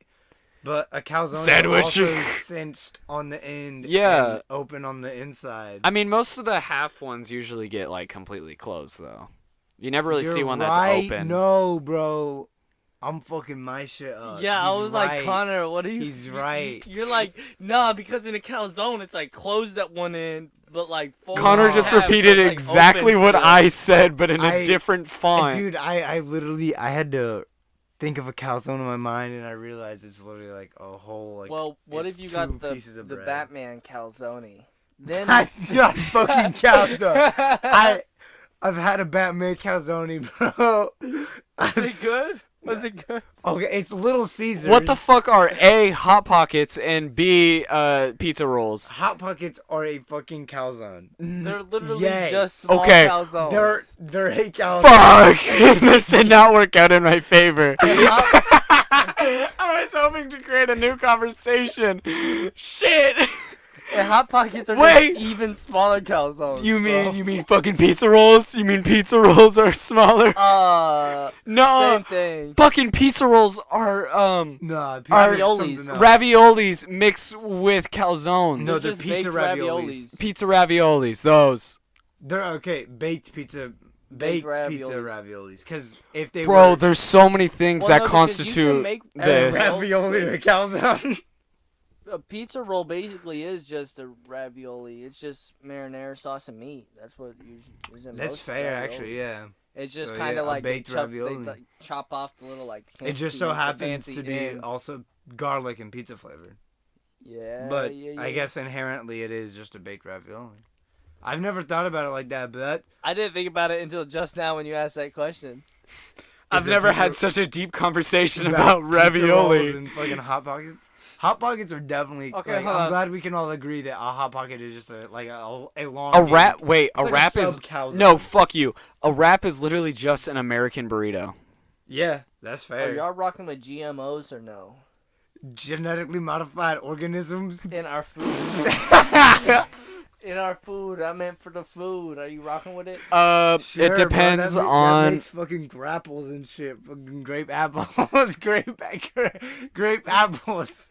But a calzone Sandwich. is also cinched on the end. Yeah. And open on the inside. I mean, most of the half ones usually get like completely closed though. You never really see You're one right. that's open. No, bro. I'm fucking my shit up. Yeah, I He's was right. like, Connor, what are you? He's right. You're like, nah, because in a calzone, it's like closed at one end, but like folded Connor in just half, so repeated it's, like, exactly open what still. I said, but in a I- different font. Dude, I literally I had to think of a calzone in my mind, and I realized it's literally like a whole like. Well, what it's if you two got the pieces of bread. Batman calzone? Then That's not fucking calzone. I've had a Batman calzone, bro. is it good? Was it good? Okay, it's Little Caesars. What the fuck are A, Hot Pockets, and B, pizza rolls? Hot Pockets are a fucking calzone. They're literally Yes. just small Okay. calzones. They're a calzone. Fuck! This did not work out in my favor. Hot, I was hoping to create a new conversation. Shit! and Hot Pockets are Wait. just even smaller calzones. You mean fucking pizza rolls? You mean pizza rolls are smaller? No. Same thing. Fucking pizza rolls are Nah, Raviolis. raviolis mixed with calzones. No, They're they're just pizza baked raviolis. Pizza raviolis, those. They're okay. Baked pizza raviolis. raviolis. Because if they Bro, were there's so many things Well, that no, because you can constitute make this. ravioli or calzone. A pizza roll basically is just a ravioli. It's just marinara sauce and meat. That's what usually is in That's most fair, raviolis. actually. Yeah. It's just So, kind yeah, of a like baked they chop, ravioli. They like chop off the little like. It just so the happens fancy to be ends. also garlic and pizza flavored. Yeah, But yeah. I guess inherently it is just a baked ravioli. I've never thought about it like that, but that, I didn't think about it until just now when you asked that question. I've it never pizza- had such a deep conversation about about pizza rolls ravioli. and fucking hot pockets. Hot pockets are definitely. Okay, like, hold I'm on. glad we can all agree that a hot pocket is just a long. A wrap? Wait, a like a wrap is sub-calzone. no. Fuck you. A wrap is literally just an American burrito. Yeah, that's Are fair. y'all rocking with GMOs or no? Genetically modified organisms. In our food. In our food. I meant for the food. Are you rocking with it? Sure, It depends bro, that on. makes fucking grapples and shit. Fucking grape apples. grape apples.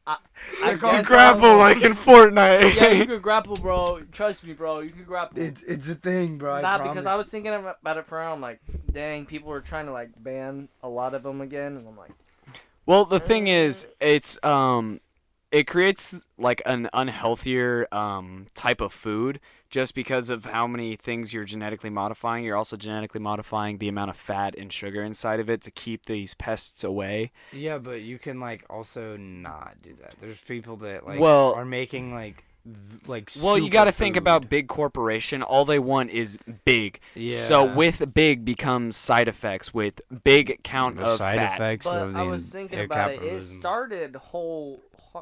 I They're called guess grapple so. like in Fortnite. Yeah, you could grapple, bro. Trust me, bro. You could grapple. It's a thing, bro. Nah, I because promise. I was thinking about it for a while. I'm like, dang, people were trying to like ban a lot of them again, and I'm like, Well, the thing is, it's it creates like an unhealthier type of food just because of how many things you're genetically modifying. You're also genetically modifying the amount of fat and sugar inside of it to keep these pests away. Yeah, but you can like also not do that. There's people that like Well- are making like. Well, you got to superfood. think about big corporation. All they want is big. Yeah. So with big becomes side effects with big count the of side fat. effects but of the I was thinking about it. It capitalism. started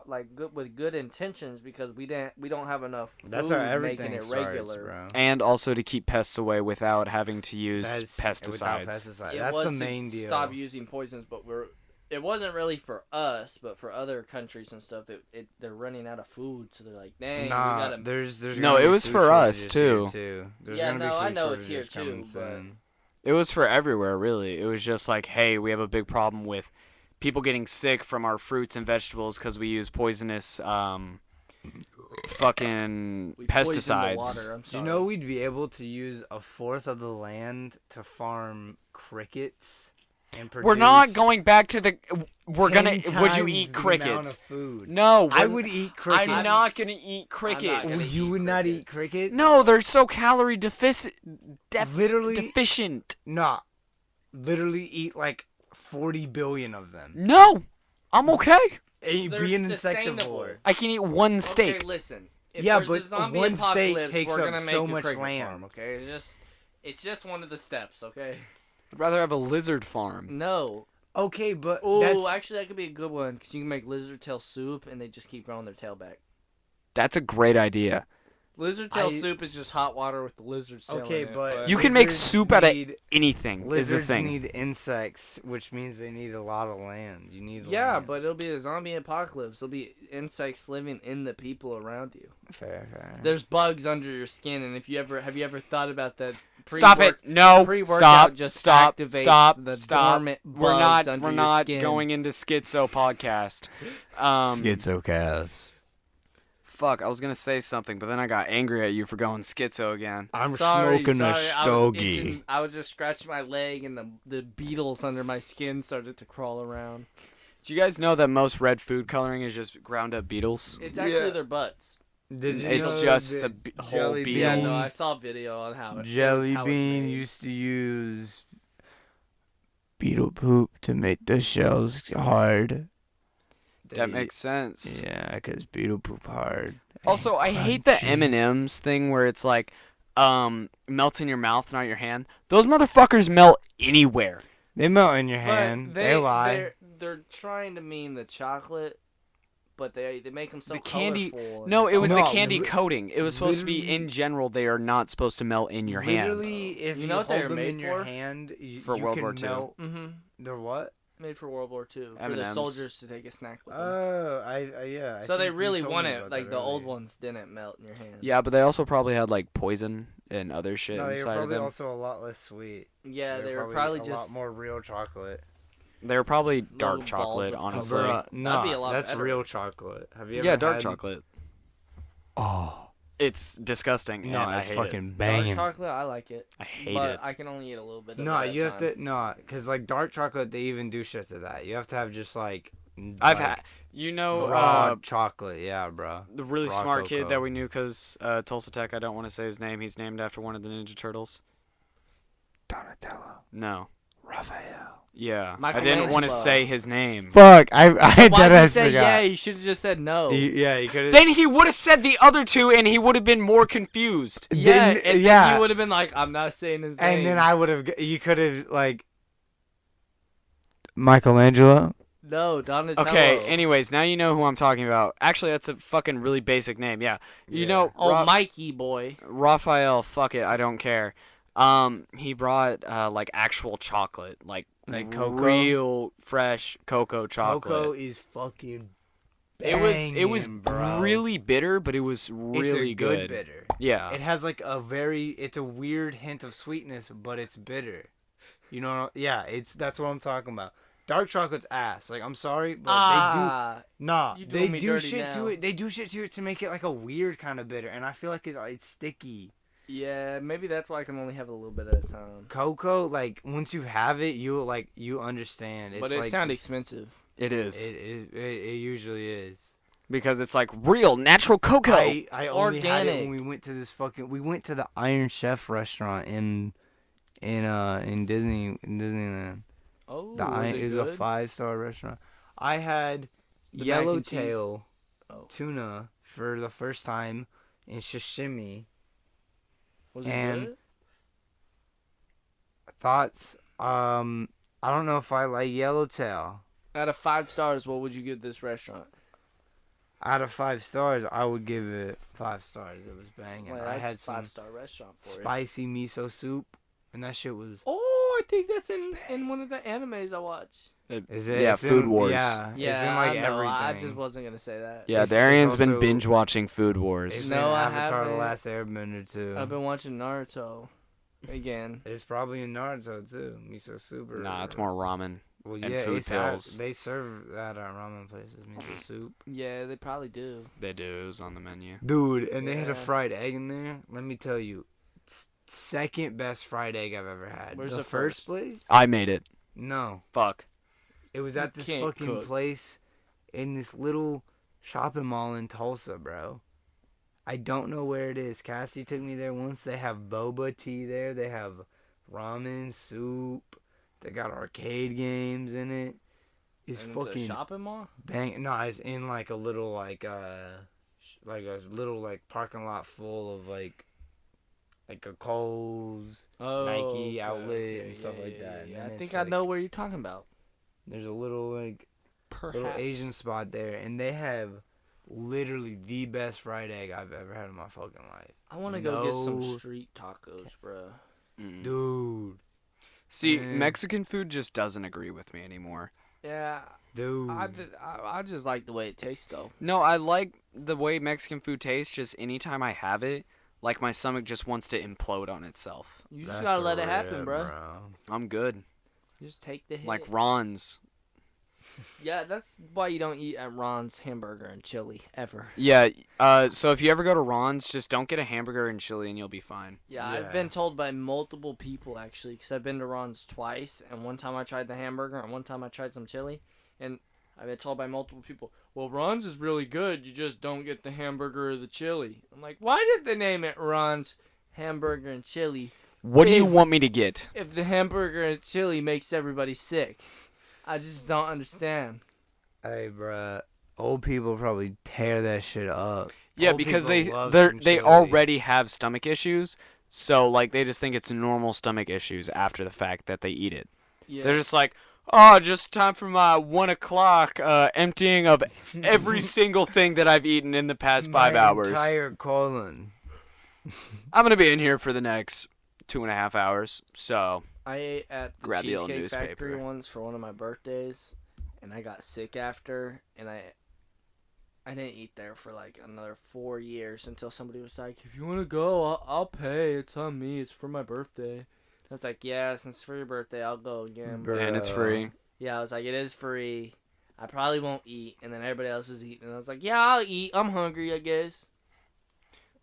like good with good intentions because we don't have enough food That's how everything making it starts, regular. bro. And also to keep pests away without having to use That's without pesticides. pesticides. It That's was the to main deal. stop using poisons, but it wasn't really for us, but for other countries and stuff. They're running out of food, so they're like, dang, Nah, we gotta. there's No, gonna it be was food for us, shortages too. here, too. There's Yeah, gonna be no, I food know it's here, shortages coming too, but- soon. It was for everywhere, really. It was just like, hey, we have a big problem with people getting sick from our fruits and vegetables because we use poisonous fucking We poisoned the pesticides. water, I'm Do sorry. you know we'd be able to use a fourth of the land to farm crickets and produce? We're not going back to the. We're 10 gonna. Would you times eat the amount crickets? of food. No, I we're- would eat crickets. I'm not gonna eat not crickets. gonna You eat would not eat crickets. crickets? No, they're so calorie Literally, deficient. nah. Literally eat like 40 billion of them. No, I'm okay. Be They're an sustainable. insectivore. I can eat one steak. Okay, listen. If Yeah, there's but a zombie one steak apocalypse, takes we're up gonna so make a much cricket land. farm, okay, it's just one of the steps. Okay. I'd rather have a lizard farm. No. Okay, but Oh, that's actually, that could be a good one because you can make lizard tail soup and they just keep growing their tail back. That's a great idea. Lizard tail I- soup is just hot water with the lizard tail okay, in it, but You can make lizards soup out of need- anything. Is the Lizards thing. need insects, which means they need a lot of land. You need yeah, land. but it'll be a zombie apocalypse. There'll be insects living in the people around you. fair. There's bugs under your skin, and have you ever thought about that? Stop it! No, pre-workout stop! just Stop! activates Stop! the Stop! dormant We're bugs not. under We're your not skin. going into schizo podcast. Schizo calves. Fuck! I was gonna say something, but then I got angry at you for going schizo again. I'm Sorry, smoking a I was stogie. itching. I was just scratching my leg, and the beetles under my skin started to crawl around. Do you guys know that most red food coloring is just ground up beetles? It's actually their butts. Did you It's know just that the whole Jelly beetle. Yeah, Bean- no, I saw a video on how Jelly how it's Bean made. used to use beetle poop to make the shells hard. That makes sense. Yeah, because beetle poop hard. Also, I hate the M&M's thing where it's like, melts in your mouth, not your hand. Those motherfuckers melt anywhere. They melt in your But hand. They lie. they're trying to mean the chocolate, but they make them so The candy. colorful. No, it was the No, candy li- coating. It was supposed to be literally- in general. They are not supposed to melt in your hand. Literally, if You you, know what they hold were them made in your for? hand, For you World can War II. melt. Mm-hmm. They're what? Made for World War II. For M&Ms. the soldiers to take a snack with them. Oh, yeah. I So they think you really told want me it. about Like that the old earlier. ones didn't melt in your hand. Yeah, but they also probably had like poison and other shit No, they were inside of probably them. also a lot less sweet. Yeah, they were probably a just. lot more real chocolate. They were probably Little dark balls chocolate, of honestly. coconut. No, be a lot that's better. real chocolate. Have you ever Yeah, dark had- chocolate. Oh, it's disgusting. No, and I it's hate fucking it. banging. Dark chocolate, I like it. I hate but it. I can only eat a little bit of No, it at you a have time. to because like dark chocolate, they even do shit to that. You have to have just like I've like, had, you know, raw chocolate. Yeah, bro. the really raw smart kid cocoa. that we knew because Tulsa Tech. I don't want to say his name. He's named after one of the Ninja Turtles. Donatello, No. Raphael. Yeah, I didn't want to Michelangelo. say his name. Fuck, I Why dead did you ass say forgot. yeah? You should have just said no. Yeah, you could have. Then he would have said the other two, and he would have been more confused. Yeah, Then- and yeah. then you would have been like, I'm not saying his name. And then I would have. You could have like Michelangelo. No, Donatello. Okay, anyways, now you know who I'm talking about. Actually, that's a fucking really basic name. Yeah, you Yeah. know, Oh, Mikey boy. Raphael. Fuck it, I don't care. He brought like actual chocolate, like cocoa? real fresh cocoa chocolate. Cocoa is fucking. It was banging, bro. really bitter, but it was It's really a good bitter. Yeah. It has like it's a weird hint of sweetness, but it's bitter. You know, yeah, that's what I'm talking about. Dark chocolate's ass. Like, I'm sorry, but You they doing me do dirty shit to now. it. They do shit to it to make it like a weird kind of bitter, and I feel like it's sticky. Yeah, maybe that's why I can only have a little bit at a time. Cocoa, like once you have it, you understand. It's But it like sounds this- expensive. It is It usually is. because it's like real natural cocoa. I only had it Organic. when we went to we went to the Iron Chef restaurant in Disneyland. Oh, It was a 5-star restaurant. I had The mac and yellowtail Oh. tuna for the first time in sashimi. Was it and- good? Thoughts? I don't know if I like yellowtail. Out of 5 stars, what would you give this restaurant? Out of 5 stars, I would give it 5 stars. It was banging. Well, I that's had a some 5-star restaurant for you. spicy miso soup, and that shit was. Oh, I think that's in one of the animes I watch. Is it? Yeah, It's Food in, Wars. Yeah, Yeah, it's in like I know. everything. I just wasn't gonna say that. Yeah, It's Darian's been also- binge watching Food It's Wars. No, in I Avatar: The haven't. Last Airbender too. I've been watching Naruto again. It's probably in Naruto too. Miso soup. Nah, it's more ramen. Well, and yeah, food it's out- pills. They serve that at ramen places. Miso soup. Yeah, they probably do. They do. It was on the menu. Dude, and they had a Yeah. fried egg in there. Let me tell you, second best fried egg I've ever had. Where's the the first first? place? I made it. No, Fuck. it was You at this can't fucking cook. place in this little shopping mall in Tulsa, bro. I don't know where it is. Cassie took me there once. They have boba tea there. They have ramen, soup. They got arcade games in it. It's And it's a fucking shopping mall. bang. No, it's in like a little like a little like parking lot full of like a Kohl's. Oh, Nike outlet and stuff like that. And Yeah, then I it's think I like- know where you're talking about. There's a little like little Perhaps. Asian spot there, and they have literally the best fried egg I've ever had in my fucking life. I want to go get some No. street tacos, bro. Mm. Dude. See, Man. Mexican food just doesn't agree with me anymore. Yeah, Dude. I just like the way it tastes though. No, I like the way Mexican food tastes. Just anytime I have it, like my stomach just wants to implode on itself. You just That's gotta let it happen, rare, bro. I'm good. Just take the hit. Like Ron's. Yeah, that's why you don't eat at Ron's hamburger and chili ever. Yeah. So if you ever go to Ron's, just don't get a hamburger and chili, and you'll be fine. Yeah, Yeah. I've been told by multiple people actually, because I've been to Ron's twice, and one time I tried the hamburger, and one time I tried some chili, and I've been told by multiple people, well, Ron's is really good, you just don't get the hamburger or the chili. I'm like, why did they name it Ron's hamburger and chili What do you If- want me to get? if the hamburger and chili makes everybody sick? I just don't understand. Hey, bruh. Old people probably tear that shit up. Yeah, Old because people love they some they chili. already have stomach issues, so like they just think it's normal stomach issues after the fact that they eat it. Yeah. They're just like, oh, just time for my 1 o'clock emptying of every single thing that I've eaten in the past 5 hours. Entire colon. I'm gonna be in here for the next 2.5 hours, so I ate at the grab the old Cheesecake Factory newspaper. once for one of my birthdays, and I got sick after, and I didn't eat there for like another 4 years until somebody was like, "If you want to go, I'll pay. It's on me. It's for my birthday." I was like, "Yeah, since it's for your birthday, I'll go again." Bro. And it's free. Yeah, I was like, "It is free. I probably won't eat." And then everybody else was eating, and I was like, "Yeah, I'll eat. I'm hungry, I guess."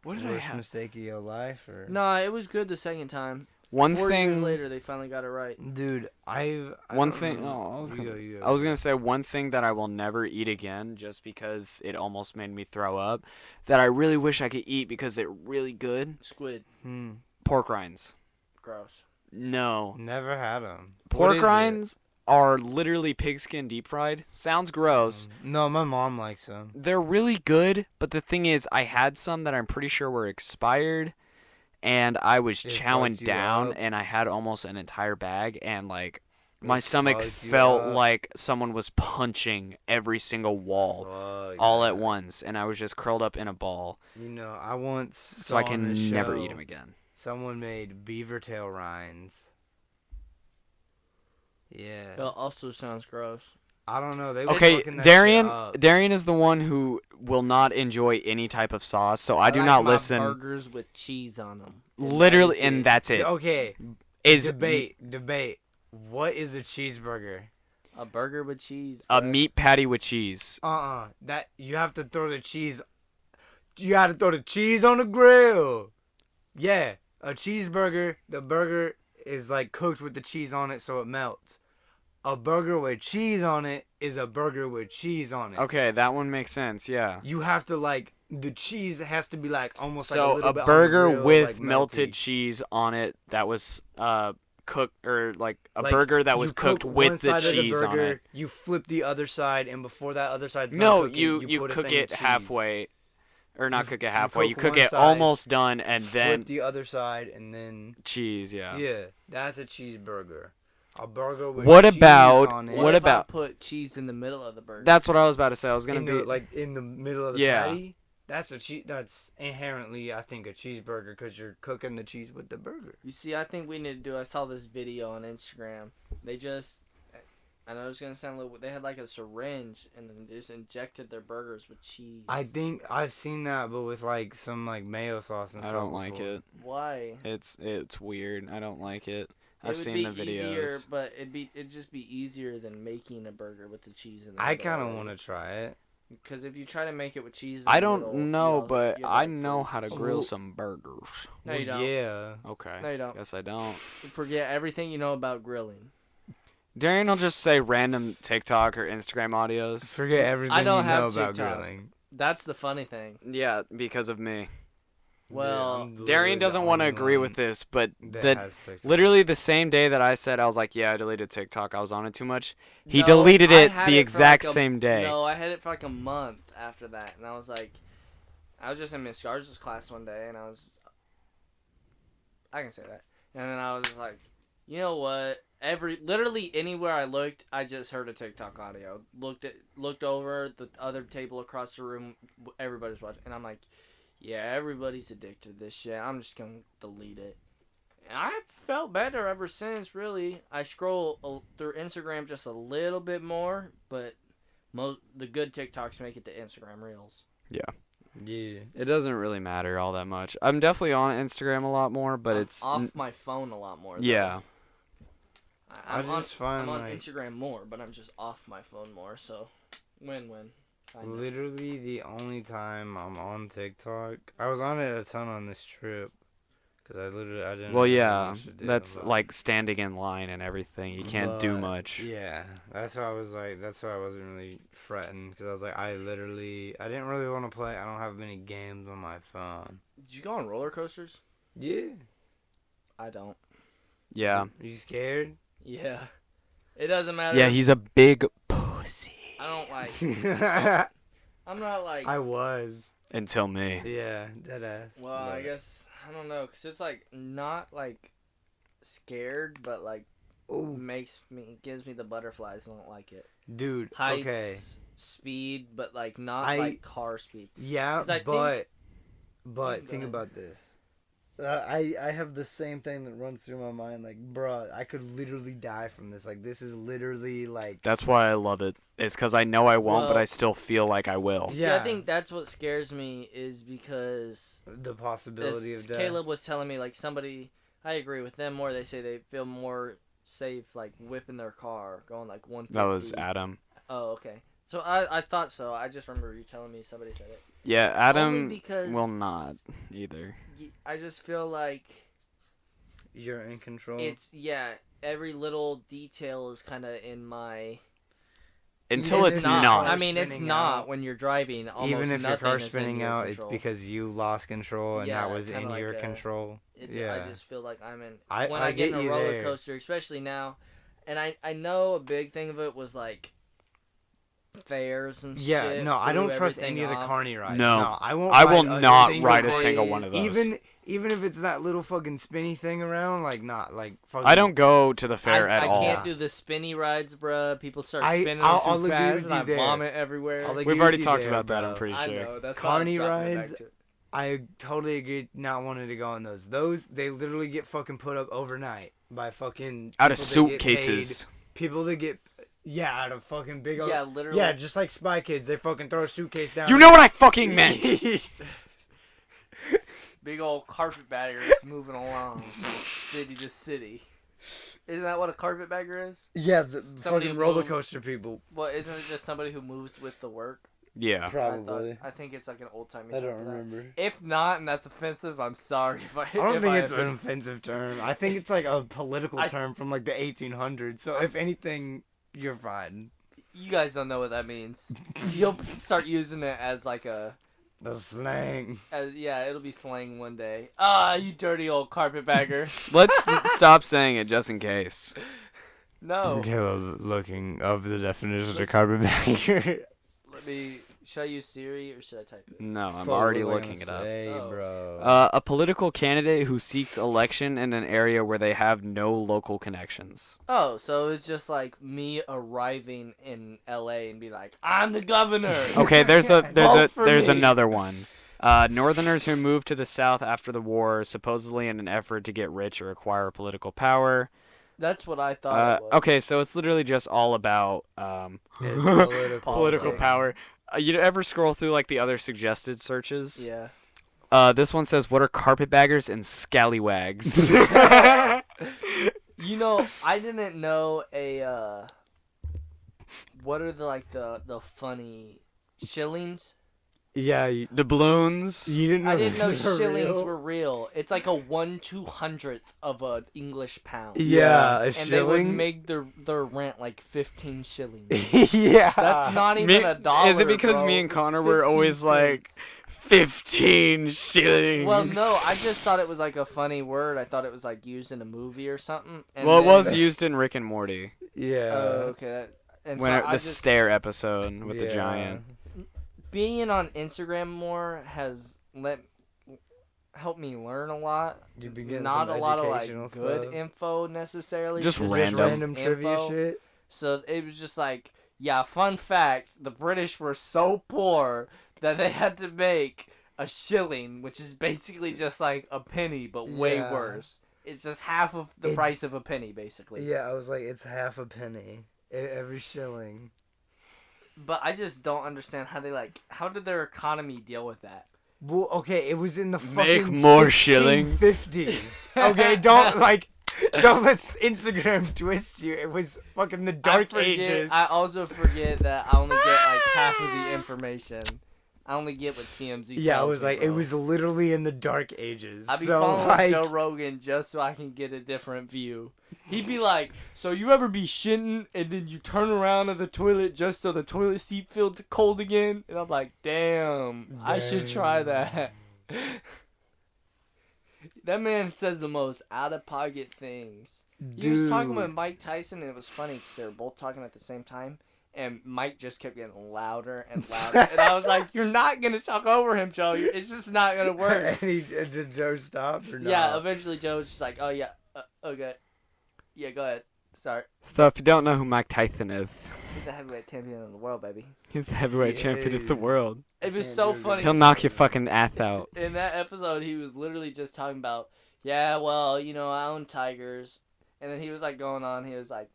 What did I Worst have? mistake of your life, or? No, it was good the second time. One 4 years thing. later, they finally got it right. Dude, I One don't thing. know. Oh, You go. I was gonna say one thing that I will never eat again, just because it almost made me throw up. That I really wish I could eat because they're really good. Squid, Pork rinds. gross. No. Never had them. Pork rinds are literally pigskin deep fried. Sounds gross. No, my mom likes them. They're really good, but the thing is, I had some that I'm pretty sure were expired, and I was It chowing fucked you down, up? and I had almost an entire bag, and like my It stomach fucked you felt up? like someone was punching every single wall Fuck all yeah. at once, and I was just curled up in a ball, You know, I once so I saw on a can never show eat them again. Someone made beaver tail rinds. Yeah. It also sounds gross. I don't know. They were Okay, fucking that Darian. shit up. Darian is the one who will not enjoy any type of sauce, so I do like not my listen. burgers with cheese on them. Literally, and that's it. Okay. Is Debate. What is a cheeseburger? A burger with cheese. a bro. meat patty with cheese. That you have to throw the cheese. You got to throw the cheese on the grill. Yeah, a cheeseburger. The burger is like cooked with the cheese on it, so it melts. A burger with cheese on it is a burger with cheese on it. Okay, that one makes sense. Yeah. You have to like the cheese has to be like almost like a So little a bit burger on the grill, with like melted melty. cheese on it that was cooked, or like a Like, burger that was you cooked cook with one the side of cheese on burger, it. You flip the other side, and before that other side's done No, cooking, you put a cook thing of it cheese. halfway, or not cook it halfway. You cook cook one it side, almost done, and Flip then the other side, and then cheese. Yeah. that's a cheeseburger. A burger with What cheese about- on it. What if about- I put cheese in the middle of the burger? That's what I was about to say. I was gonna in be the, like in the middle of the Yeah. patty? That's That's inherently, I think, a cheeseburger because you're cooking the cheese with the burger. You see, I think we need to do. I saw this video on Instagram. They just, I know it's gonna sound a little. They had like a syringe and then just injected their burgers with cheese. I think I've seen that, but with like some like mayo sauce and I stuff. don't like before. it. Why? It's weird. I don't like it. It I've would seen be the videos. easier, but it'd just be easier than making a burger with the cheese in the I middle kind of already. want to try it. Because if you try to make it with cheese, in I the don't middle, know, you'll- but you'll I like know freeze how to the grill cheese. some burgers. No, you Well, don't. Yeah. Okay. No, you don't. Guess I don't. Forget everything you know about grilling. Darian will just say random TikTok or Instagram audios. Forget everything don't you know have about TikTok. grilling. That's the funny thing. Yeah, because of me. Well, I'm literally Darian the doesn't want to only agree one with this, but that the has TikTok. literally the same day that I said I was like, yeah, I deleted TikTok. I was on it too much. He No, deleted I it had the for exact like a- same day. No, I had it for like a month after that, and I was like, I was just in Miss Garza's class one day, and I can say that, and then I was just like, you know what? Literally anywhere I looked, I just heard a TikTok audio. Looked over the other table across the room, everybody's watching, and I'm like, yeah, everybody's addicted to this shit. I'm just gonna delete it. And I felt better ever since. Really, I scroll through Instagram just a little bit more, but the good TikToks make it to Instagram Reels. Yeah. Yeah. It doesn't really matter all that much. I'm definitely on Instagram a lot more, but I'm it's off my phone a lot more. Though. yeah. I'm I just find, I'm on like- Instagram more, but I'm just off my phone more. So, win-win. Kinda. Literally the only time I'm on TikTok, I was on it a ton on this trip, cause I didn't. Well, really have yeah, much to do, that's but- like standing in line and everything. You can't do but, much. Yeah, that's why I was like, that's why I wasn't really fretting, cause I was like, I didn't really want to play. I don't have many games on my phone. Did you go on roller coasters? Yeah. I don't. Yeah. You scared? Yeah. It doesn't matter. Yeah, he's a big pussy. I don't like. I'm not like. I was. Until me. Yeah, deadass. Well, I But- guess I don't know, cause it's like not like scared, but like Oh, gives me the butterflies. I don't like it. dude. Heights, Okay. speed, but like not like car speed. Yeah, 'Cause I but Go think ahead. about this. I have the same thing that runs through my mind. Like, bruh, I could literally die from this. Like, this is literally like. That's why I love it. It's because I know I won't, but Well- I still feel like I will. See, Yeah. I think that's what scares me is because The possibility as of death. Caleb was telling me, like somebody, I agree with them more. They say they feel more safe like whipping their car, going like 150. That was Adam. Oh, okay. So I thought so. I just remember you telling me somebody said it. Yeah, Adam Only because will not either. I just feel like You're in control. it's every little detail is kind of in my. Until it's not. not. I mean, it's Spinning not out. when you're driving. Almost Even if your nothing car's is in spinning your out, it's control. because you lost control and Yeah, that was kinda in like your a- control. I Yeah. just feel like I'm in. I When I get in get a you roller there. coaster, especially now, and I know a big thing of it was like fares and Yeah, shit. no, I don't threw trust everything any of the off. carny rides. No. I won't. I ride will not single ride a carny- single one of those. Even if it's that little fucking spinny thing around, like not like fucking. I don't go to the fair I at all. can't do the spinny rides, bruh. People start I- spinning I'll- too I'll agree fast, with and you I there. vomit everywhere. I'll agree We've with already you talked there, about that, bro. I'm pretty I sure. know that's Carny why I'm dropping it rides- back to it. I totally agree not wanting to go on those. Those they literally get fucking put up overnight by fucking Out of people that get suitcases. paid- People that get out of fucking big old Yeah, literally. yeah, just like Spy Kids, they fucking throw a suitcase down. You know what I fucking meant! Big old carpetbaggers moving along, city to city. Isn't that what a carpetbagger is? Yeah, the Somebody fucking roller move- coaster people. Well, isn't it just somebody who moves with the work? Yeah. Probably. I think it's like an old timey. I don't remember. If not, and that's offensive, I'm sorry if I. I don't if think I it's an offend- offensive term. I think it's like a political I- term from like the 1800s. So if anything, you're fine. You guys don't know what that means. You'll start using it as like a. The slang. It'll be slang one day. Ah, you dirty old carpetbagger. Let's stop saying it just in case. No. Caleb looking up the definition of carpetbagger. Should I use Siri or should I type it? No, I'm Fuck, already what was I looking it gonna up. say, Oh. bro. A political candidate who seeks election in an area where they have no local connections. Oh, so it's just like me arriving in LA and be like, I'm the governor. Okay, there's Vote for me. another one. Northerners who moved to the South after the war, supposedly in an effort to get rich or acquire political power. That's what I thought it was. Okay, so it's literally just all about It's political. political Politics. power. You ever scroll through like the other suggested searches? Yeah. This one says, "What are carpetbaggers and scallywags?" You know, I didn't know what are the funny shillings? Yeah, you Doubloons. didn't know I didn't know those were shillings real? were real. It's like a 1/200th of an English pound. Yeah, a And shilling. they would make their rent like 15 shillings. yeah. That's not even a dollar. Is it because bro. me and It's Connor were 15 always like cents. 15 shillings? Well, no, I just thought it was like a funny word. I thought it was like used in a movie or something. And Well, it then- was used in Rick and Morty Yeah. Oh, okay. And when so the I just, stare episode with the Yeah. giant. being on Instagram more has helped me learn a lot. You've been getting Not a some lot of like educational good stuff. info necessarily. Just Just random. random trivia info. shit. So it was just like, yeah, fun fact: the British were so poor that they had to make a shilling, which is basically just like a penny, but way Yeah. worse. It's just half of the It's- price of a penny, basically. Yeah, I was like, it's half a penny. Every shilling. But I just don't understand how did their economy deal with that? Well, okay, it was in the Make fucking more shilling. 50s. Okay, don't let Instagram twist you. It was fucking the dark ages. I also forget that I only get like half of the information. I only get what TMZ yeah, I tells was me, like, it bro. was literally in the dark ages. I'd be so following like, Joe Rogan just so I can get a different view. He'd be like, so you ever be shitting and then you turn around to the toilet just so the toilet seat feels cold again? And I'm like, damn, I should try that. That man says the most out-of-pocket things. He was talking with Mike Tyson, and it was funny because they were both talking at the same time. And Mike just kept getting louder and louder. And I was like, you're not going to talk over him, Joe. It's just not going to work. Did Joe stop or not? Yeah, eventually Joe was just like, oh, yeah, okay. Yeah, go ahead. Sorry. So if you don't know who Mike Tyson is, He's the heavyweight champion of the world, baby. he's the heavyweight champion of the world. It was Can't so do it. funny. He'll knock your fucking ass out. In that episode, he was literally just talking about, yeah, well, you know, I own tigers. And then he was, like, going on. He was like,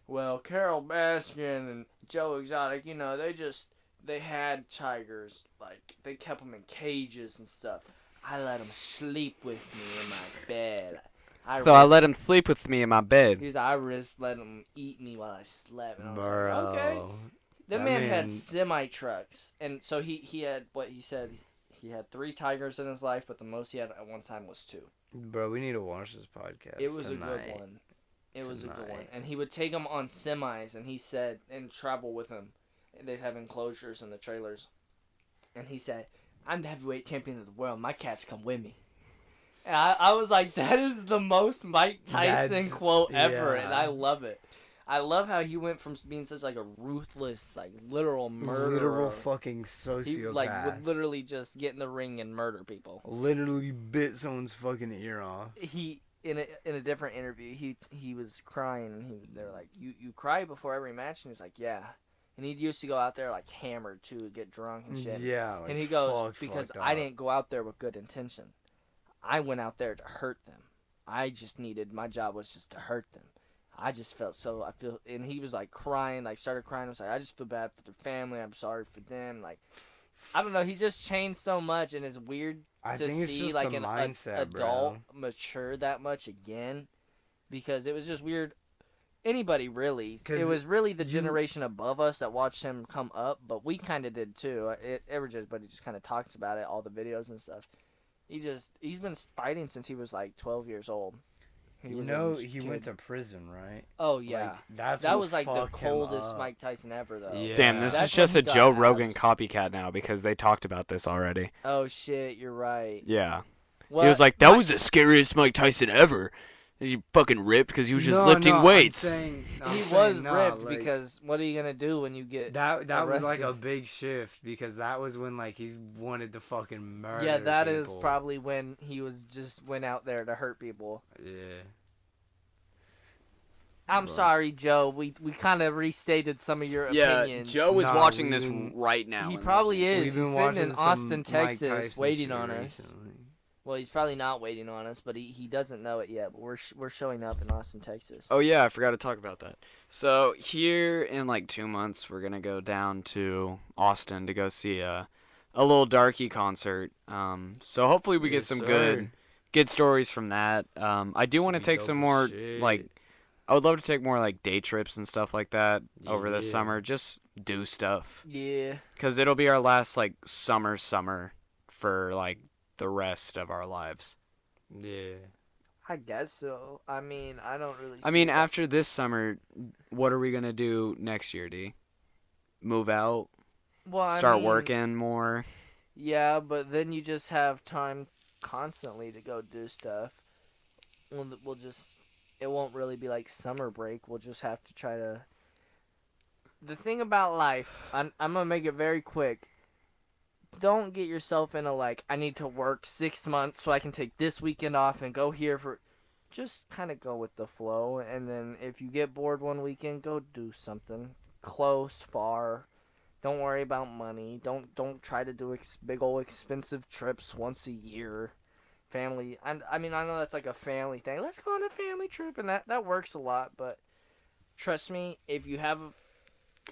well, Carol Baskin and Joe Exotic, you know, they had tigers. Like, they kept them in cages and stuff. I let them sleep with me in my bed. I let him sleep with me in my bed. He was like, I risked letting him eat me while I slept. And I was Bro. like, okay. That That man man- had semi-trucks. And so he had, what he said, he had 3 tigers in his life, but the most he had at one time was 2. Bro, we need to watch this podcast. It was tonight. a good one. It was a good one. Tonight. And he would take them on semis, and he said, and travel with him. They'd have enclosures in the trailers. And he said, I'm the heavyweight champion of the world. My cats come with me. And I was like, that is the most Mike Tyson That's- quote ever, yeah. and I love it. I love how he went from being such like a ruthless, like literal murderer. Literal fucking He sociopath. like would literally just get in the ring and murder people. Literally bit someone's fucking ear off. He in a different interview, he was crying, and they're like, you cry before every match, and he's like, yeah. And he used to go out there like hammered too, get drunk and shit. Yeah. Like, and he goes, fucked because up. I didn't go out there with good intention. I went out there to hurt them. My job was just to hurt them. I just felt so, and he was like crying, like started crying. I was like, I just feel bad for their family. I'm sorry for them. Like, I don't know. He's just changed so much, and it's weird I to think it's see just like the an mindset, adult bro. mature that much again, because it was just weird. Anybody really? 'Cause It was really the you- generation above us that watched him come up, but we kind of did too. Everybody just kind of talks about it, all the videos and stuff. He's been fighting since he was like 12 years old. You was know, a he kid. went to prison, right? Oh yeah, Like, that's that what was like the fucked him coldest up. Mike Tyson ever, though. Yeah. Damn, this That's is when just he a got Joe abs. Rogan copycat now because they talked about this already. Oh shit, you're right. Yeah. Well, He was like, that was the scariest Mike Tyson ever. He fucking ripped because he was just lifting weights. he was ripped because what are you gonna do when you get? that was like a arrested. big shift because that was when like he wanted to fucking murder. Yeah, that is people. probably when he went out there to hurt people. Yeah. I'm Right. sorry, Joe. We kind of restated some of your opinions. Joe is Nah, watching we've this been- right now. He and probably listening. is. We've He's been sitting in watching some Austin, Mike Texas, Tyson waiting shit on us. recently. Well, he's probably not waiting on us, but he doesn't know it yet. But we're showing up in Austin, Texas. Oh yeah, I forgot to talk about that. So here in like 2 months, we're gonna go down to Austin to go see a little Darky concert. So hopefully we get Yes, some sir. good stories from that. I do want to Should be take dope some as more shit. like. I would love to take more like day trips and stuff like that over the Yeah. summer. Just do stuff. Yeah. Cause it'll be our last like summer for like the rest of our lives. Yeah. I guess so. I mean, I don't really. I see mean, that. after this summer, what are we gonna do next year, D? Move out, Well, I start mean, working more. Yeah, but then you just have time constantly to go do stuff. We'll just. It won't really be like summer break. We'll just have to try to. The thing about life, I'm gonna make it very quick. Don't get yourself into like, I need to work 6 months so I can take this weekend off and go here for. Just kind of go with the flow, and then if you get bored one weekend, go do something close, far. Don't worry about money. Don't try to do big old expensive trips once a year. Family, I mean, I know that's like a family thing. Let's go on a family trip, and that works a lot. But trust me, if you have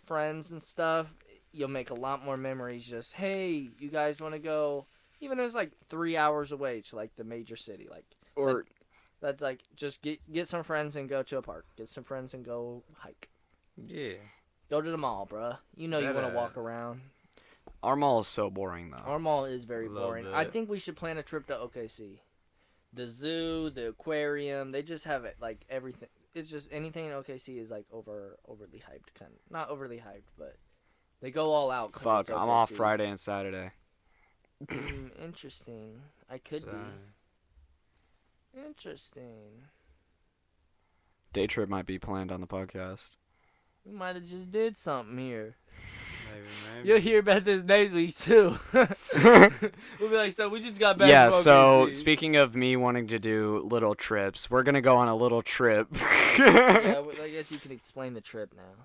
friends and stuff, you'll make a lot more memories. Just, hey, you guys want to go? Even if it's like 3 hours away to like the major city, like Or that's like just get some friends and go to a park. Get some friends and go hike. Yeah. Go to the mall, bruh. You know you want to walk around. our mall is so boring though. Our mall is very Little boring. bit. I think we should plan a trip to OKC. The zoo, the aquarium, they just have it like everything. It's just anything in OKC is like overly hyped, kind of. Not overly hyped, but they go all out. 'Cause Fuck, it's I'm off OKC. Friday and Saturday. Interesting. I could So, be. Interesting. Day trip might be planned on the podcast. We might have just did something here. Maybe. You'll hear about this next week too. We'll be like, so we just got back. Yeah, from so OKC. speaking of me wanting to do little trips, we're going to go on a little trip. Yeah, I guess you can explain the trip now.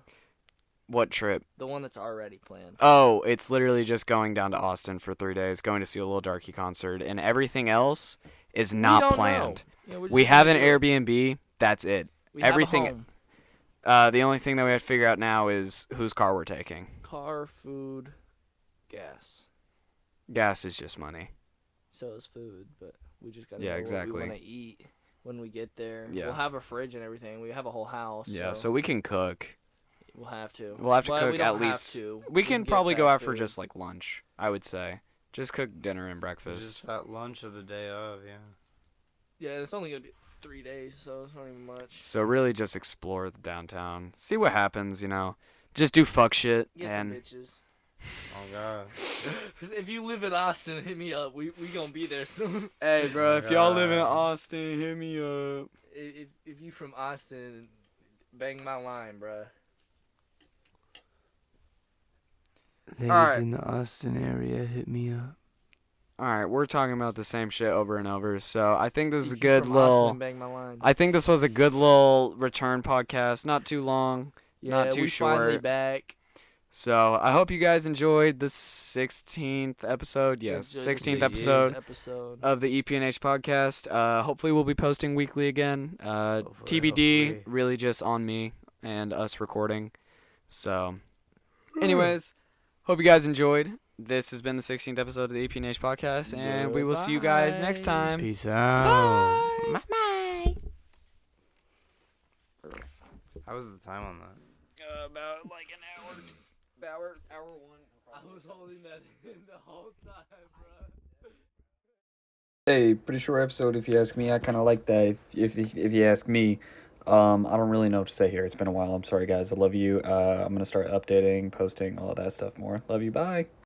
What trip? The one that's already planned. Oh, it's literally just going down to Austin for 3 days, going to see a Little Darky concert, and everything else is not don't planned. know. Yeah, we're We just have gonna an do it. Airbnb. That's it. We have a everything- home. The only thing that we have to figure out now is whose car we're taking. Car, food, gas. Gas is just money. So is food, but we just gotta Yeah, know exactly. what we want to eat when we get there. Yeah. We'll have a fridge and everything. We have a whole house. Yeah, so we can cook. we'll have to. We'll have to But cook we don't at have least. to. We can get probably go fast out for food. just like lunch, I would say. Just cook dinner and breakfast. Just that lunch of the day of, yeah. Yeah, it's only gonna be 3 days, so it's not even much. So really just explore the downtown. See what happens, Just do fuck shit. Get some And bitches. Oh god. If you live in Austin, hit me up. We gonna be there soon. hey, bro, Oh if y'all live in God. Austin, hit me up. If you from Austin, bang my line, bruh. Ladies Alright. in the Austin area, hit me up. All right, we're talking about the same shit over and over. So I think this is a If you good from little. Austin, bang my line. I think this was a good little return podcast. Not too long. Yeah, not too we finally short. back. So I hope you guys enjoyed the 16th episode. Yes, Enjoyed the 16th 16th episode of the EPNH podcast. Hopefully we'll be posting weekly again. TBD, hopefully. really just on me and us recording. So, anyways, hope you guys enjoyed. This has been the 16th episode of the EPNH podcast, and we will see you guys next Goodbye. time. Peace out. Bye. How was the time on that? About like an hour, hour one. I was holding that in the whole time, bro. Hey, pretty short episode if you ask me. I kind of like that if you ask me. I don't really know what to say here. It's been a while. I'm sorry, guys. I love you. I'm going to start updating, posting, all of that stuff more. Love you. Bye.